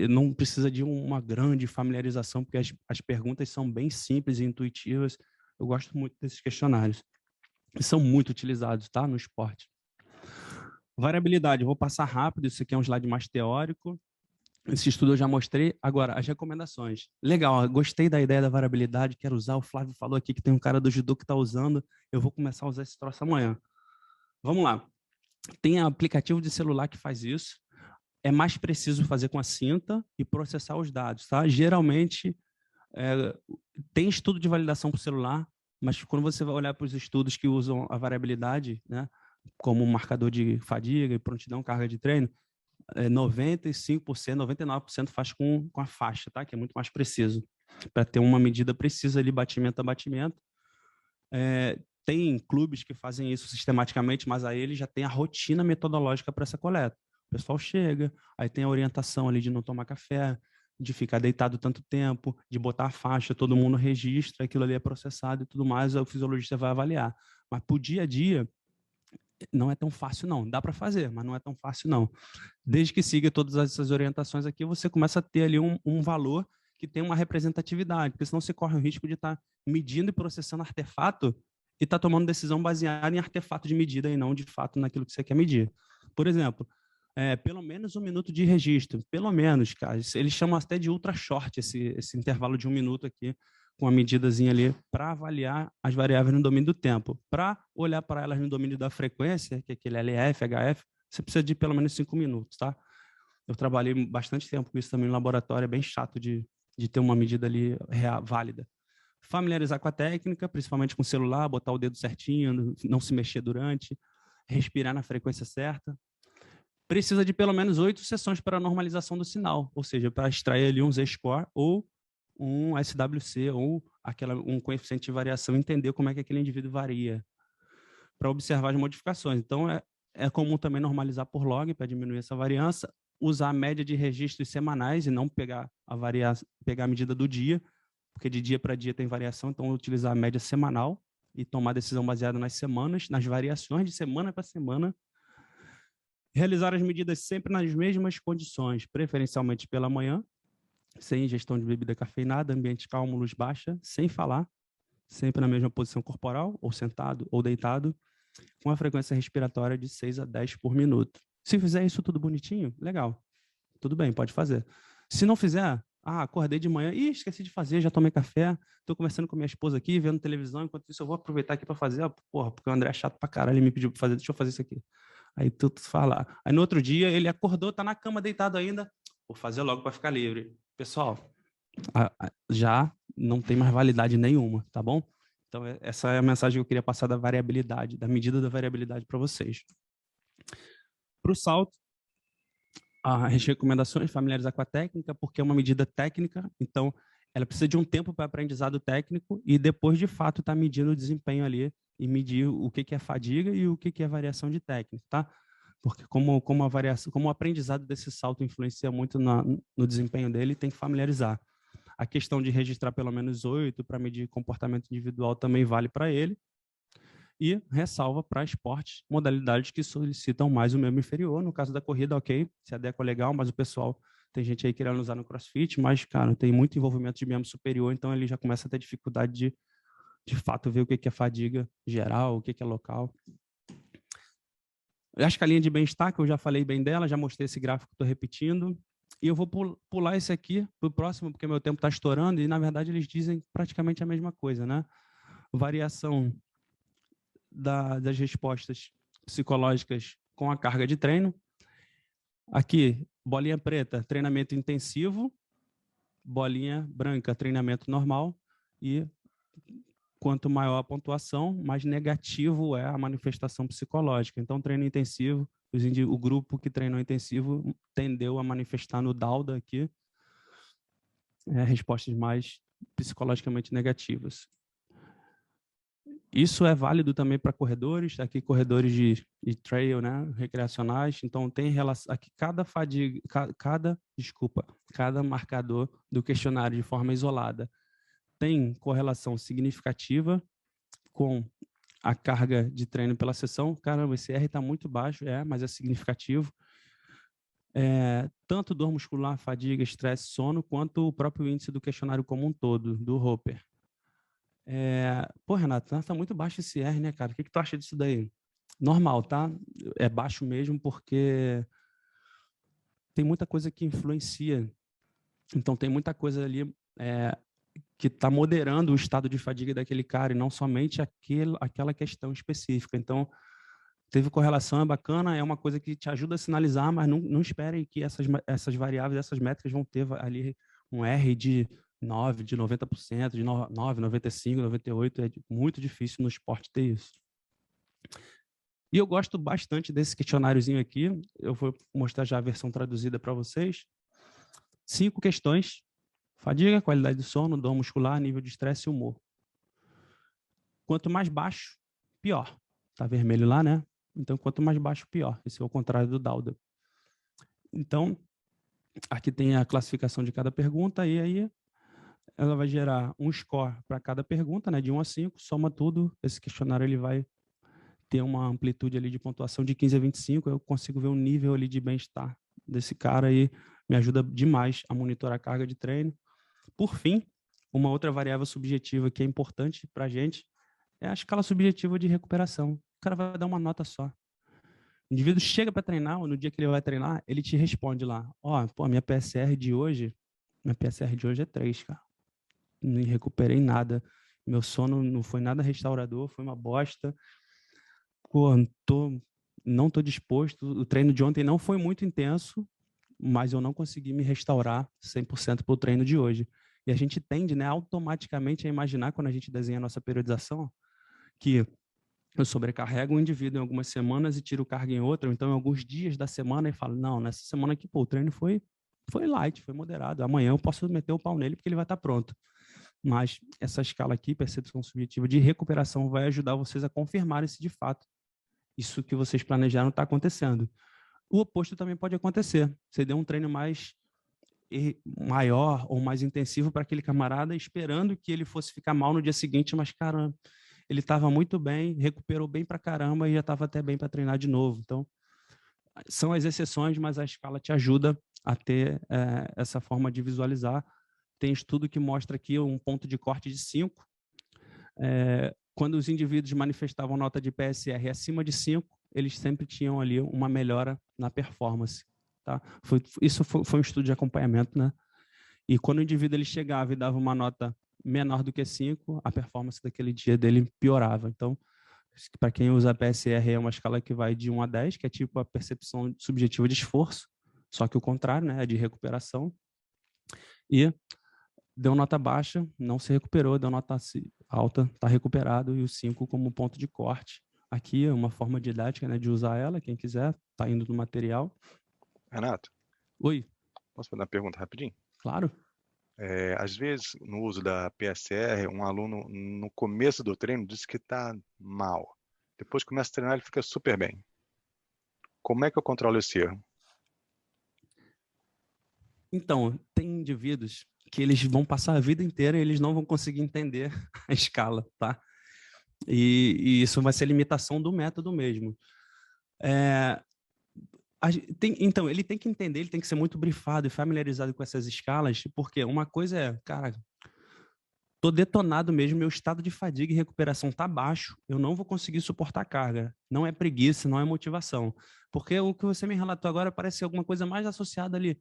Não precisa de uma grande familiarização, porque as perguntas são bem simples e intuitivas. Eu gosto muito desses questionários. E são muito utilizados, tá, no esporte. Variabilidade, eu vou passar rápido, isso aqui é um slide mais teórico. Esse estudo eu já mostrei. Agora, as recomendações. Legal, gostei da ideia da variabilidade, quero usar. O Flávio falou aqui que tem um cara do judô que está usando. Eu vou começar a usar esse troço amanhã. Vamos lá. Tem aplicativo de celular que faz isso. É mais preciso fazer com a cinta e processar os dados, tá? Geralmente, tem estudo de validação para o celular, mas quando você vai olhar para os estudos que usam a variabilidade, né, como um marcador de fadiga e prontidão, carga de treino, 95%, 99% faz com a faixa, tá? Que é muito mais preciso, para ter uma medida precisa ali, batimento a batimento. Tem clubes que fazem isso sistematicamente, mas aí ele já tem a rotina metodológica para essa coleta. O pessoal chega, aí tem a orientação ali de não tomar café, de ficar deitado tanto tempo, de botar a faixa, todo mundo registra, aquilo ali é processado e tudo mais, o fisiologista vai avaliar. Mas para o dia a dia, não é tão fácil não. Dá para fazer, mas não é tão fácil não. Desde que siga todas essas orientações aqui, você começa a ter ali um valor que tem uma representatividade, porque senão você corre o risco de estar medindo e processando artefato e estar tomando decisão baseada em artefato de medida e não, de fato, naquilo que você quer medir. Por exemplo, pelo menos 1 minuto de registro, pelo menos, cara. Eles chamam até de ultra short esse intervalo de 1 minuto aqui, com a medidazinha ali, para avaliar as variáveis no domínio do tempo. Para olhar para elas no domínio da frequência, que é aquele LF, HF, você precisa de pelo menos 5 minutos, tá? Eu trabalhei bastante tempo com isso também no laboratório, é bem chato de ter uma medida ali válida. Familiarizar com a técnica, principalmente com o celular, botar o dedo certinho, não se mexer durante, respirar na frequência certa. Precisa de pelo menos 8 sessões para a normalização do sinal, ou seja, para extrair ali um Z-score ou um SWC, ou um coeficiente de variação, entender como é que aquele indivíduo varia, para observar as modificações. Então, é comum também normalizar por log, para diminuir essa variância, usar a média de registros semanais e não pegar a medida do dia, porque de dia para dia tem variação, então utilizar a média semanal e tomar decisão baseada nas semanas, nas variações de semana para semana. Realizar as medidas sempre nas mesmas condições, preferencialmente pela manhã, sem ingestão de bebida cafeinada, ambiente calmo, luz baixa, sem falar, sempre na mesma posição corporal, ou sentado ou deitado, com a frequência respiratória de 6 a 10 por minuto. Se fizer isso tudo bonitinho, legal. Tudo bem, pode fazer. Se não fizer, acordei de manhã, esqueci de fazer, já tomei café, estou conversando com minha esposa aqui, vendo televisão, enquanto isso eu vou aproveitar aqui para fazer, porque o André é chato pra caralho, ele me pediu para fazer, deixa eu fazer isso aqui. Aí tu fala. Aí no outro dia ele acordou, tá na cama deitado ainda, vou fazer logo para ficar livre. Pessoal, já não tem mais validade nenhuma, tá bom? Então essa é a mensagem que eu queria passar da variabilidade, da medida da variabilidade para vocês. Para o salto, as recomendações, familiarizar com a técnica, porque é uma medida técnica, então ela precisa de um tempo para aprendizado técnico e depois, de fato, tá medindo o desempenho ali e medir o que é fadiga e o que é variação de técnica, tá? Porque como o aprendizado desse salto influencia muito no desempenho dele, tem que familiarizar. A questão de registrar pelo menos 8 para medir comportamento individual também vale para ele. E ressalva para esportes, modalidades que solicitam mais o membro inferior. No caso da corrida, ok, se adequa legal, mas o pessoal, tem gente aí querendo usar no CrossFit, mas, cara, tem muito envolvimento de membro superior, então ele já começa a ter dificuldade de fato, ver o que é fadiga geral, o que é local. Eu acho que a linha de bem-estar, que eu já falei bem dela, já mostrei esse gráfico, estou repetindo. E eu vou pular esse aqui para o próximo, porque meu tempo está estourando, e, na verdade, eles dizem praticamente a mesma coisa, né? Variação das respostas psicológicas com a carga de treino. Aqui, bolinha preta, treinamento intensivo. Bolinha branca, treinamento normal. E quanto maior a pontuação, mais negativo é a manifestação psicológica. Então, treino intensivo, o grupo que treinou intensivo tendeu a manifestar no DALDA aqui respostas mais psicologicamente negativas. Isso é válido também para corredores, aqui corredores de trail, né, recreacionais. Então tem relação aqui cada marcador do questionário de forma isolada tem correlação significativa com a carga de treino pela sessão. Caramba, esse R está muito baixo, mas é significativo. Tanto dor muscular, fadiga, estresse, sono, quanto o próprio índice do questionário como um todo, do Roper. Pô, Renato, tá muito baixo esse R, né, cara? O que tu acha disso daí? Normal, tá? É baixo mesmo porque tem muita coisa que influencia. Então, tem muita coisa ali que está moderando o estado de fadiga daquele cara e não somente aquela questão específica. Então, teve correlação, é bacana, é uma coisa que te ajuda a sinalizar, mas não esperem que essas variáveis, essas métricas vão ter ali um R de 9, de 90%, de 9, 95, 98%. É muito difícil no esporte ter isso. E eu gosto bastante desse questionáriozinho aqui. Eu vou mostrar já a versão traduzida para vocês. 5 questões: fadiga, qualidade do sono, dor muscular, nível de estresse e humor. Quanto mais baixo, pior. Tá vermelho lá, né? Então, quanto mais baixo, pior. Esse é o contrário do DALDA. Então, aqui tem a classificação de cada pergunta e aí ela vai gerar um score para cada pergunta, né, de 1 a 5, soma tudo. Esse questionário ele vai ter uma amplitude ali de pontuação de 15 a 25. Eu consigo ver o nível ali de bem-estar desse cara e me ajuda demais a monitorar a carga de treino. Por fim, uma outra variável subjetiva que é importante para a gente é a escala subjetiva de recuperação. O cara vai dar uma nota só. O indivíduo chega para treinar, ou no dia que ele vai treinar, ele te responde lá: minha PSR de hoje é 3, cara. Não recuperei nada. Meu sono não foi nada restaurador, foi uma bosta. Pô, não tô disposto. O treino de ontem não foi muito intenso, mas eu não consegui me restaurar 100% para o treino de hoje. E a gente tende, né, automaticamente a imaginar, quando a gente desenha a nossa periodização, que eu sobrecarrego um indivíduo em algumas semanas e tiro carga em outra, ou então em alguns dias da semana e falo, não, nessa semana aqui, o treino foi light, foi moderado. Amanhã eu posso meter o pau nele porque ele vai estar pronto. Mas essa escala aqui, percepção subjetiva de recuperação, vai ajudar vocês a confirmar se de fato isso que vocês planejaram está acontecendo. O oposto também pode acontecer. Você deu um treino maior ou mais intensivo para aquele camarada, esperando que ele fosse ficar mal no dia seguinte, mas, cara, ele estava muito bem, recuperou bem para caramba e já estava até bem para treinar de novo. Então, são as exceções, mas a escala te ajuda a ter essa forma de visualizar. Tem estudo que mostra aqui um ponto de corte de 5. Quando os indivíduos manifestavam nota de PSR acima de 5, eles sempre tinham ali uma melhora na performance. Tá? Isso foi um estudo de acompanhamento, né? E quando o indivíduo ele chegava e dava uma nota menor do que 5, a performance daquele dia dele piorava. Então, para quem usa a PSR, é uma escala que vai de 1 a 10, que é tipo a percepção subjetiva de esforço, só que o contrário, né? É de recuperação. E deu nota baixa, não se recuperou, deu nota alta, está recuperado, e o 5 como ponto de corte. Aqui é uma forma didática, né, de usar ela, quem quiser, está indo no material. Renato? Oi? Posso fazer uma pergunta rapidinho? Claro. Às vezes, no uso da PSR, um aluno, no começo do treino, diz que está mal. Depois começa a treinar, ele fica super bem. Como é que eu controlo esse erro? Então, tem indivíduos que eles vão passar a vida inteira e eles não vão conseguir entender a escala, tá? E isso vai ser limitação do método mesmo. Então, ele tem que entender, ele tem que ser muito brifado e familiarizado com essas escalas, porque uma coisa é, cara, tô detonado mesmo, meu estado de fadiga e recuperação tá baixo, eu não vou conseguir suportar a carga. Não é preguiça, não é motivação. Porque o que você me relatou agora parece alguma coisa mais associada ali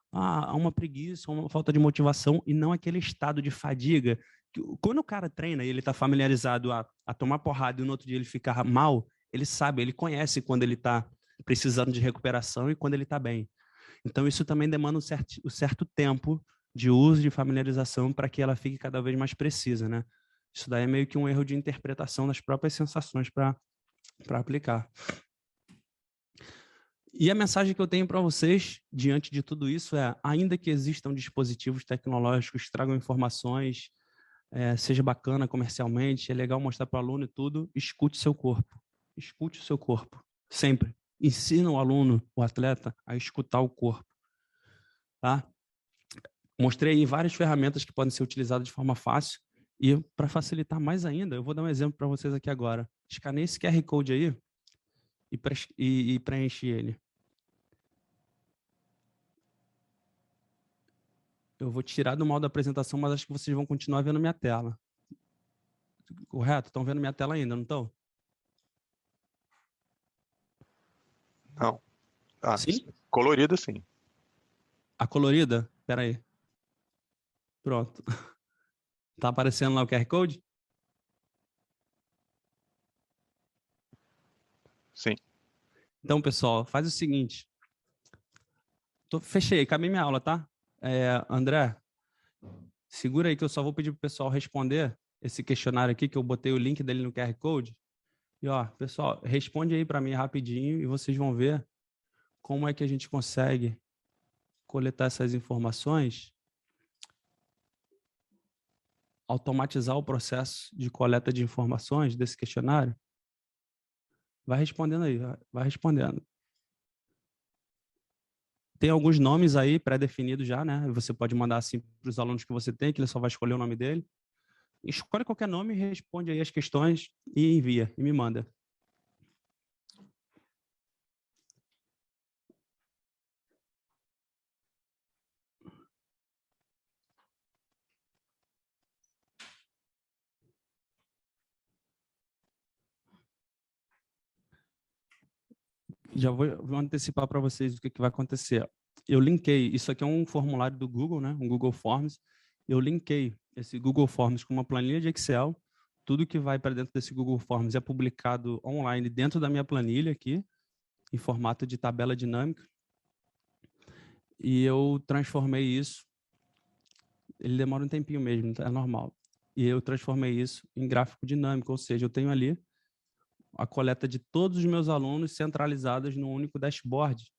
a uma preguiça, a uma falta de motivação, e não aquele estado de fadiga. Quando o cara treina e ele está familiarizado a tomar porrada e no outro dia ele ficar mal, ele sabe, ele conhece quando ele está precisando de recuperação e quando ele está bem. Então, isso também demanda um certo tempo de uso, de familiarização, para que ela fique cada vez mais precisa, né? Isso daí é meio que um erro de interpretação das próprias sensações para aplicar. E a mensagem que eu tenho para vocês, diante de tudo isso, é: ainda que existam dispositivos tecnológicos que tragam informações, seja bacana comercialmente, é legal mostrar para o aluno e tudo, escute seu corpo. Escute o seu corpo, sempre. Ensina o aluno, o atleta, a escutar o corpo. Tá? Mostrei aí várias ferramentas que podem ser utilizadas de forma fácil. E para facilitar mais ainda, eu vou dar um exemplo para vocês aqui agora. Escaneie esse QR Code aí e preenche ele. Eu vou tirar do modo da apresentação, mas acho que vocês vão continuar vendo minha tela. Correto? Estão vendo minha tela ainda, não estão? Não. Sim? Colorida, sim. A colorida? Espera aí. Pronto. Tá aparecendo lá o QR Code? Sim. Então, pessoal, faz o seguinte. Fechei, acabei minha aula, tá? André, segura aí que eu só vou pedir pro pessoal responder esse questionário aqui, que eu botei o link dele no QR Code. E, ó, pessoal, responde aí para mim rapidinho e vocês vão ver como é que a gente consegue coletar essas informações, automatizar o processo de coleta de informações desse questionário. Vai respondendo aí, vai respondendo. Tem alguns nomes aí pré-definidos já, né? Você pode mandar assim para os alunos que você tem, que ele só vai escolher o nome dele. Escolhe qualquer nome, responde aí as questões e envia, e me manda. Já vou antecipar para vocês o que vai acontecer. Eu linkei, isso aqui é um formulário do Google, né? Um Google Forms. Eu linkei esse Google Forms com uma planilha de Excel. Tudo que vai para dentro desse Google Forms é publicado online dentro da minha planilha aqui, em formato de tabela dinâmica. E eu transformei isso. Ele demora um tempinho mesmo, é normal. E eu transformei isso em gráfico dinâmico, ou seja, eu tenho ali a coleta de todos os meus alunos centralizadas num único dashboard.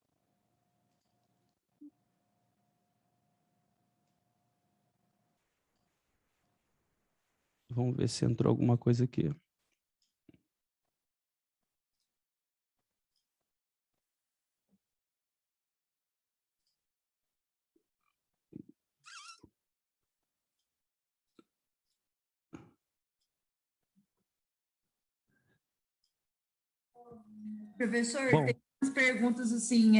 Vamos ver se entrou alguma coisa aqui. Professor, Bom, tem umas perguntas assim,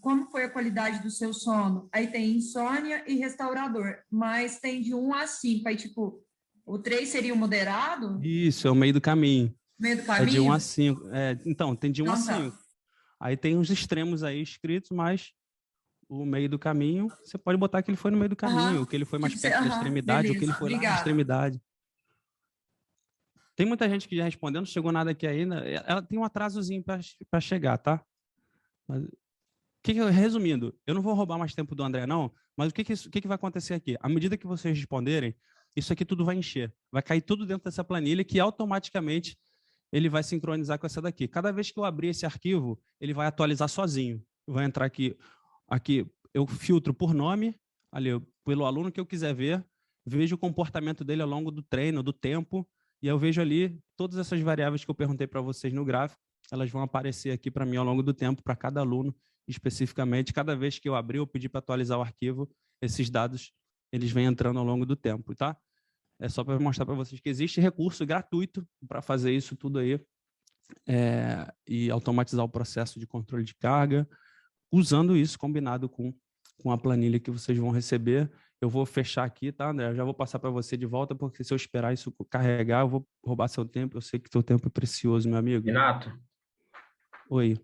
como foi a qualidade do seu sono? Aí tem insônia e restaurador, mas tem de 1 a 5, aí tipo, o 3 seria o moderado? isso, é o meio do caminho. Meio do É de 1 caminho? a 5. Então, tem de 1 a Então 5. tá. Aí tem uns extremos aí escritos, mas o meio do caminho, você pode botar que ele foi no meio do caminho, ou que ele foi mais perto da extremidade, ou que ele Beleza, foi lá na obrigada. extremidade. Tem muita gente que já respondeu, não chegou nada aqui ainda. Ela tem um atrasozinho para chegar, tá? Mas, resumindo, eu não vou roubar mais tempo do André, não, mas o que vai acontecer aqui? À medida que vocês responderem, isso aqui tudo vai encher. Vai cair tudo dentro dessa planilha que automaticamente ele vai sincronizar com essa daqui. Cada vez que eu abrir esse arquivo, ele vai atualizar sozinho. Vai entrar aqui eu filtro por nome, ali, pelo aluno que eu quiser ver, vejo o comportamento dele ao longo do treino, do tempo, e eu vejo ali todas essas variáveis que eu perguntei para vocês no gráfico, elas vão aparecer aqui para mim ao longo do tempo, para cada aluno especificamente. Cada vez que eu abrir, eu pedir para atualizar o arquivo, esses dados eles vêm entrando ao longo do tempo, tá? É só para mostrar para vocês que existe recurso gratuito para fazer isso tudo aí e automatizar o processo de controle de carga, usando isso combinado com a planilha que vocês vão receber. Eu vou fechar aqui, tá, André? Eu já vou passar para você de volta, porque se eu esperar isso carregar, eu vou roubar seu tempo. Eu sei que seu tempo é precioso, meu amigo. Renato, Oi.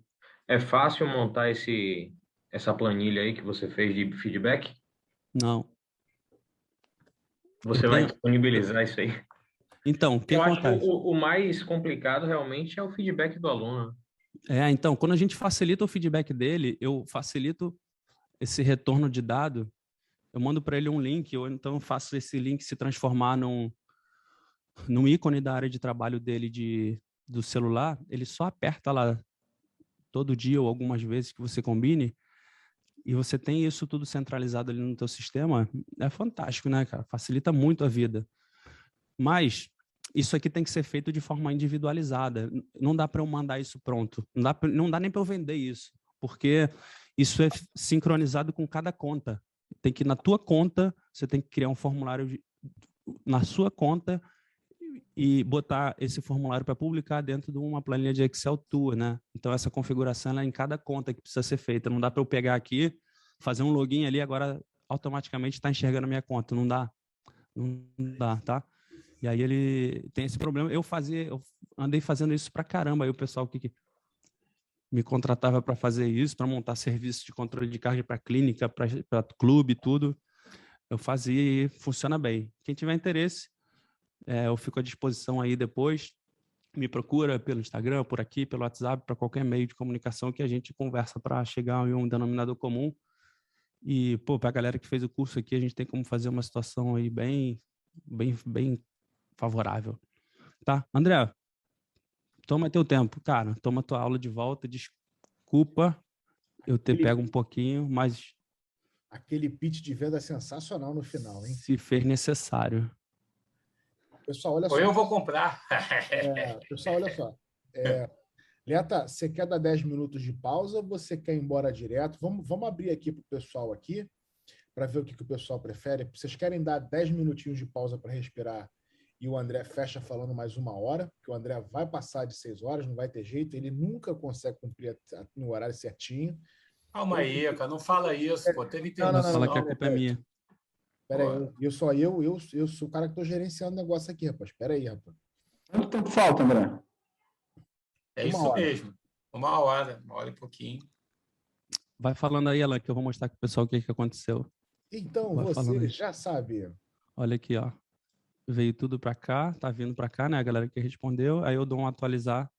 é fácil montar essa planilha aí que você fez de feedback? Não. Você vai disponibilizar isso aí? Então, o que Eu acho que acontece? o mais complicado realmente é o feedback do aluno. Então, quando a gente facilita o feedback dele, eu facilito esse retorno de dado, eu mando para ele um link, ou então eu faço esse link se transformar no ícone da área de trabalho dele do celular, ele só aperta lá todo dia ou algumas vezes que você combine, e você tem isso tudo centralizado ali no teu sistema, é fantástico, né, cara? Facilita muito a vida. Mas isso aqui tem que ser feito de forma individualizada. Não dá para eu mandar isso pronto. Não dá nem para eu vender isso, porque isso é sincronizado com cada conta. Tem que, na tua conta, você tem que criar um formulário na sua conta e botar esse formulário para publicar dentro de uma planilha de Excel tua, né? Então, essa configuração é em cada conta que precisa ser feita. Não dá para eu pegar aqui, fazer um login ali, agora automaticamente está enxergando a minha conta. Não dá. Não dá, tá? E aí ele tem esse problema. Eu andei fazendo isso pra caramba. Aí o pessoal que me contratava para fazer isso, para montar serviço de controle de carga para clínica, para clube, tudo, eu fazia e funciona bem. Quem tiver interesse, eu fico à disposição aí depois. Me procura pelo Instagram, por aqui, pelo WhatsApp, para qualquer meio de comunicação que a gente conversa para chegar em um denominador comum. E, pô, para a galera que fez o curso aqui, a gente tem como fazer uma situação aí bem favorável. Tá? André, toma teu tempo, cara. Toma tua aula de volta. Desculpa eu te pego um pouquinho, mas... Aquele pitch de venda sensacional no final, hein? Se fez necessário. Pessoal, olha só. Ou eu vou comprar. Pessoal, olha só. Leta, você quer dar 10 minutos de pausa ou você quer ir embora direto? Vamos abrir aqui para o pessoal aqui, para ver o que o pessoal prefere. Vocês querem dar 10 minutinhos de pausa para respirar e o André fecha falando mais 1 hora, porque o André vai passar de 6 horas, não vai ter jeito, ele nunca consegue cumprir no horário certinho. Calma aí, cara, não fala isso, pô, teve interrupção. Não, fala que a culpa é minha. Espera aí, eu sou o cara que estou gerenciando o negócio aqui, rapaz. Espera aí, rapaz. Quanto tempo falta, André? É isso mesmo. 1 hora, 1 hora e pouquinho. Vai falando aí, Alan, que eu vou mostrar para o pessoal o que aconteceu. Então, você já sabe. Olha aqui, ó. Veio tudo para cá, tá vindo para cá, né? A galera que respondeu. Aí eu dou um atualizar.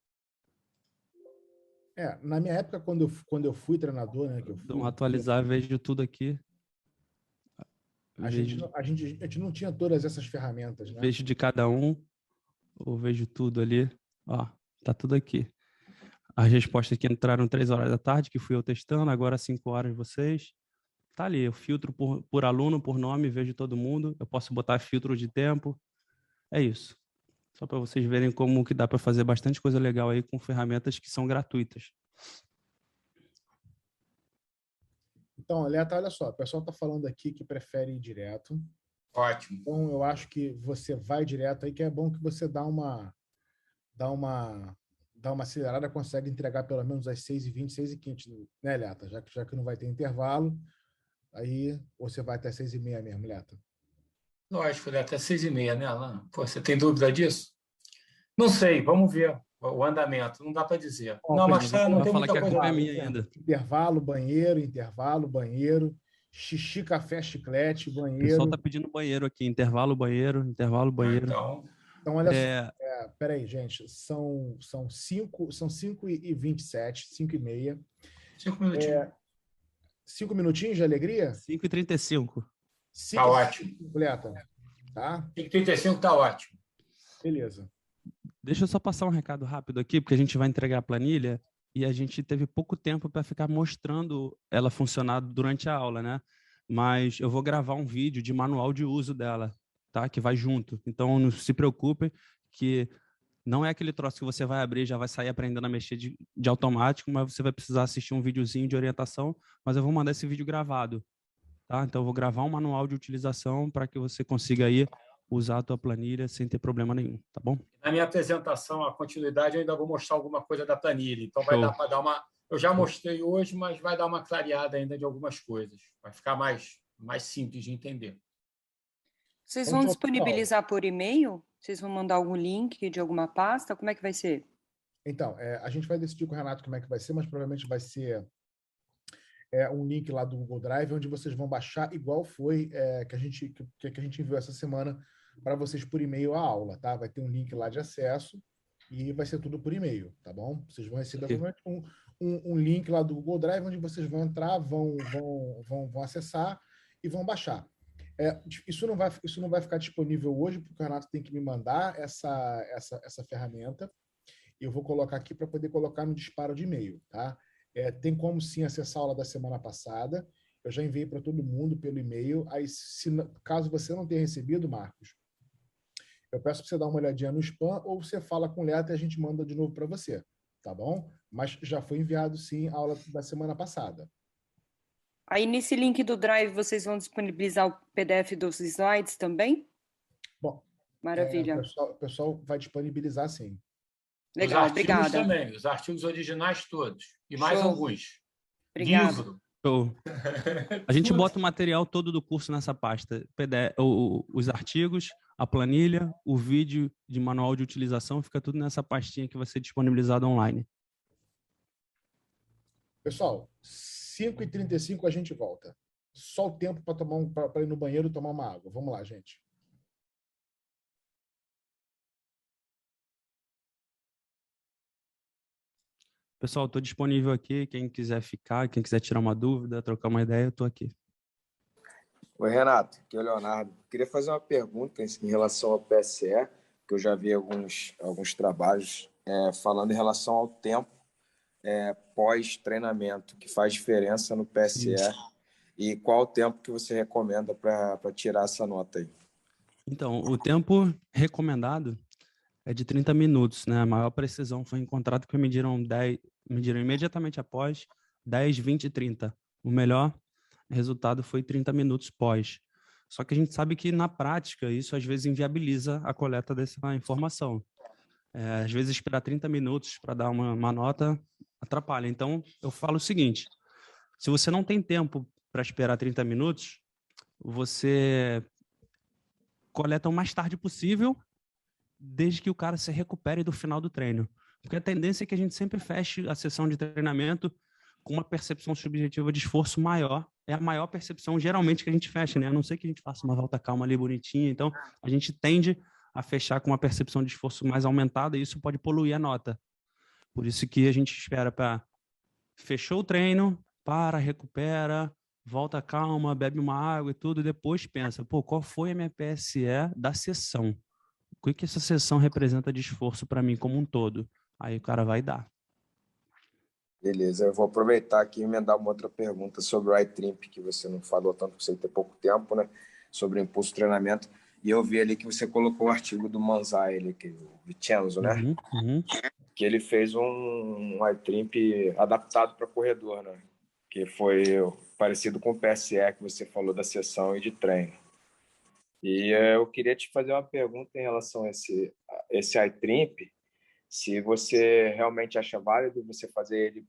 Na minha época, quando eu fui treinador, né? Dou um atualizar, vejo tudo aqui. A gente não tinha todas essas ferramentas, né? Vejo de cada um, ou vejo tudo ali. Ó, tá tudo aqui. As respostas que entraram 3 horas da tarde, que fui eu testando, agora 5 horas vocês. Tá ali, eu filtro por aluno, por nome, vejo todo mundo. Eu posso botar filtro de tempo. É isso. Só para vocês verem como que dá para fazer bastante coisa legal aí com ferramentas que são gratuitas. Então, Leta, olha só, o pessoal está falando aqui que prefere ir direto. Ótimo. Então, eu acho que você vai direto aí, que é bom que você dá uma acelerada, consegue entregar pelo menos às 6h20, 6h15, né, Leta? Já que não vai ter intervalo, aí você vai até 6h30 mesmo, Leta. Lógico, até 6h30, né, Alan? Pô, você tem dúvida disso? Não sei, vamos ver o andamento, não dá para dizer. Não, mas não tem muita coisa. É minha ainda. Intervalo, banheiro, xixi, café, chiclete, banheiro. O pessoal tá pedindo banheiro aqui, intervalo, banheiro. Então olha só, peraí, gente, são 5h27, 5h30. 5 minutinhos. 5 minutinhos de alegria? 5h35. Tá ótimo. Leta, tá? 5h35 tá ótimo. Beleza. Deixa eu só passar um recado rápido aqui, porque a gente vai entregar a planilha e a gente teve pouco tempo para ficar mostrando ela funcionar durante a aula, né? Mas eu vou gravar um vídeo de manual de uso dela, tá? Que vai junto. Então, não se preocupe que não é aquele troço que você vai abrir e já vai sair aprendendo a mexer de automático, mas você vai precisar assistir um videozinho de orientação, mas eu vou mandar esse vídeo gravado, tá? Então, eu vou gravar um manual de utilização para que você consiga aí usar a tua planilha sem ter problema nenhum, tá bom? Na minha apresentação, a continuidade, eu ainda vou mostrar alguma coisa da planilha. Então, vai dar para dar uma... Eu já mostrei hoje, mas vai dar uma clareada ainda de algumas coisas. Vai ficar mais simples de entender. Vocês vão disponibilizar por e-mail? Vocês vão mandar algum link de alguma pasta? Como é que vai ser? Então, a gente vai decidir com o Renato como é que vai ser, mas provavelmente vai ser um link lá do Google Drive, onde vocês vão baixar, igual foi que a gente enviou essa semana para vocês por e-mail a aula, tá? Vai ter um link lá de acesso e vai ser tudo por e-mail, tá bom? Vocês vão receber um link lá do Google Drive, onde vocês vão entrar, vão acessar e vão baixar. Isso não vai ficar disponível hoje, porque o Renato tem que me mandar essa ferramenta. Eu vou colocar aqui para poder colocar no disparo de e-mail, tá? Tem como sim acessar a aula da semana passada. Eu já enviei para todo mundo pelo e-mail. Aí, caso você não tenha recebido, Marcos, eu peço para você dar uma olhadinha no spam ou você fala com o Leto e a gente manda de novo para você, tá bom? Mas já foi enviado sim a aula da semana passada. Aí nesse link do Drive vocês vão disponibilizar o PDF dos slides também? Bom, maravilha. O pessoal vai disponibilizar sim. Legal, os artigos obrigada. também, os artigos originais todos. E mais Show. alguns. Obrigada. Livro. Show. A gente bota o material todo do curso nessa pasta. Os artigos, a planilha, o vídeo de manual de utilização, fica tudo nessa pastinha que vai ser disponibilizado online. Pessoal, 5h35 a gente volta. Só o tempo para ir no banheiro e tomar uma água. Vamos lá, gente. Pessoal, estou disponível aqui. Quem quiser ficar, quem quiser tirar uma dúvida, trocar uma ideia, eu estou aqui. Oi, Renato. Aqui é o Leonardo. Queria fazer uma pergunta em relação ao PSE, que eu já vi alguns trabalhos falando em relação ao tempo pós-treinamento, que faz diferença no PSE. Sim. E qual o tempo que você recomenda para tirar essa nota aí? Então, o tempo recomendado é de 30 minutos, né? A maior precisão foi encontrada que mediram imediatamente após 10, 20 e 30. O melhor resultado foi 30 minutos pós. Só que a gente sabe que, na prática, isso às vezes inviabiliza a coleta dessa informação. Às vezes, esperar 30 minutos para dar uma nota atrapalha. Então, eu falo o seguinte, se você não tem tempo para esperar 30 minutos, você coleta o mais tarde possível, desde que o cara se recupere do final do treino. Porque a tendência é que a gente sempre feche a sessão de treinamento com uma percepção subjetiva de esforço maior. É a maior percepção, geralmente, que a gente fecha, né? A não ser que a gente faça uma volta calma ali, bonitinha. Então, a gente tende a fechar com uma percepção de esforço mais aumentada e isso pode poluir a nota. Por isso que a gente espera para... Fechou o treino, recupera, volta calma, bebe uma água e tudo, e depois pensa, qual foi a minha PSE da sessão? O que essa sessão representa de esforço para mim como um todo? Aí o cara vai dar. Beleza, eu vou aproveitar aqui e emendar uma outra pergunta sobre o iTrimp, que você não falou tanto, que você tem pouco tempo, né? Sobre o impulso de treinamento. E eu vi ali que você colocou o artigo do Manzai, o Vincenzo, né? Que ele fez um iTrimp adaptado para corredor, né? Que foi parecido com o PSE que você falou da sessão e de treino. E eu queria te fazer uma pergunta em relação a esse iTrimp, se você realmente acha válido você fazer ele,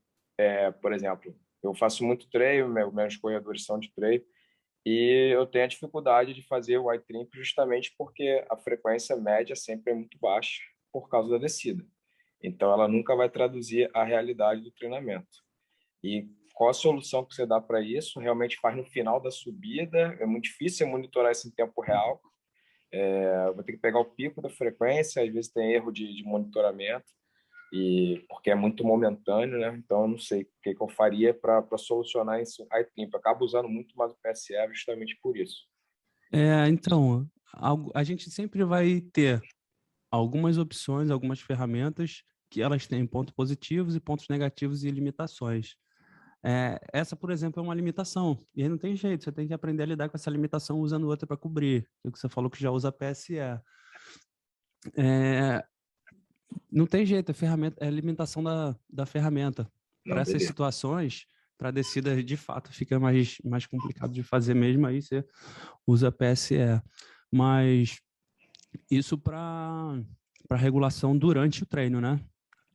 por exemplo, eu faço muito treino, meus corredores são de treino, e eu tenho a dificuldade de fazer o iTrimp justamente porque a frequência média sempre é muito baixa por causa da descida. Então, ela nunca vai traduzir a realidade do treinamento. E qual a solução que você dá para isso? Realmente faz no final da subida, é muito difícil monitorar isso em tempo real. Vou ter que pegar o pico da frequência, às vezes tem erro de monitoramento, porque é muito momentâneo, né? Então, eu não sei o que eu faria para solucionar isso. Eu acabo usando muito mais o PSE justamente por isso. Então, a gente sempre vai ter algumas opções, algumas ferramentas que elas têm pontos positivos e pontos negativos e limitações. Essa, por exemplo, é uma limitação. E aí não tem jeito, você tem que aprender a lidar com essa limitação usando outra para cobrir. O que você falou que já usa PSE. Não tem jeito, é a limitação da ferramenta. Para essas situações, para a descida, de fato, fica mais complicado de fazer mesmo, aí você usa PSE. Mas isso para regulação durante o treino, né?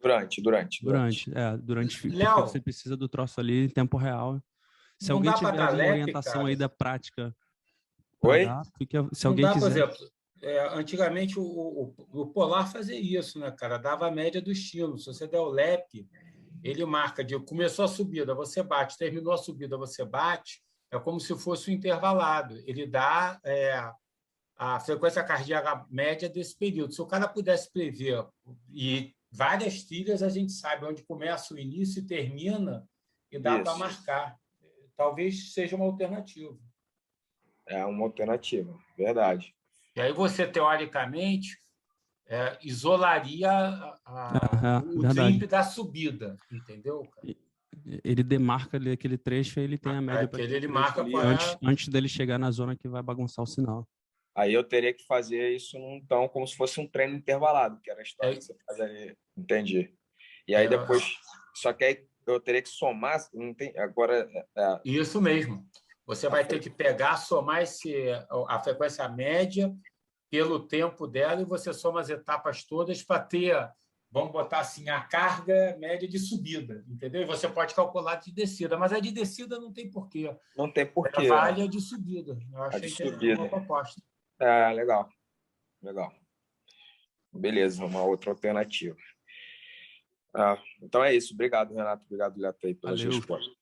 Durante. Porque você precisa do troço ali em tempo real. Se alguém tiver alguma orientação aí da prática, se alguém quiser... Por exemplo, antigamente o Polar fazia isso, né, cara? Dava a média do estilo. Se você der o lap, ele marca começou a subida, você bate, terminou a subida, você bate, é como se fosse um intervalado. Ele dá a frequência cardíaca média desse período. Se o cara pudesse prever, e várias trilhas a gente sabe onde começa o início e termina, e dá para marcar. Talvez seja uma alternativa. É uma alternativa, verdade. E aí você, teoricamente, isolaria o trimp da subida, entendeu? Ele demarca ali aquele trecho e ele tem a média para ele marca ali, antes dele chegar na zona que vai bagunçar o sinal. Aí eu teria que fazer isso, então, como se fosse um treino intervalado, que era a história que você faz ali. Entendi. E aí depois... Só que aí eu teria que somar... Agora... Isso mesmo. Você vai ter que pegar, somar a frequência média pelo tempo dela e você soma as etapas todas para ter, vamos botar assim, a carga média de subida, entendeu? E você pode calcular de descida, mas a de descida não tem porquê. Não tem porquê. Vale a de subida. Eu achei que era uma proposta. Legal. Legal. Beleza, uma outra alternativa. Então é isso. Obrigado, Renato. Obrigado, Leto, aí pelas respostas.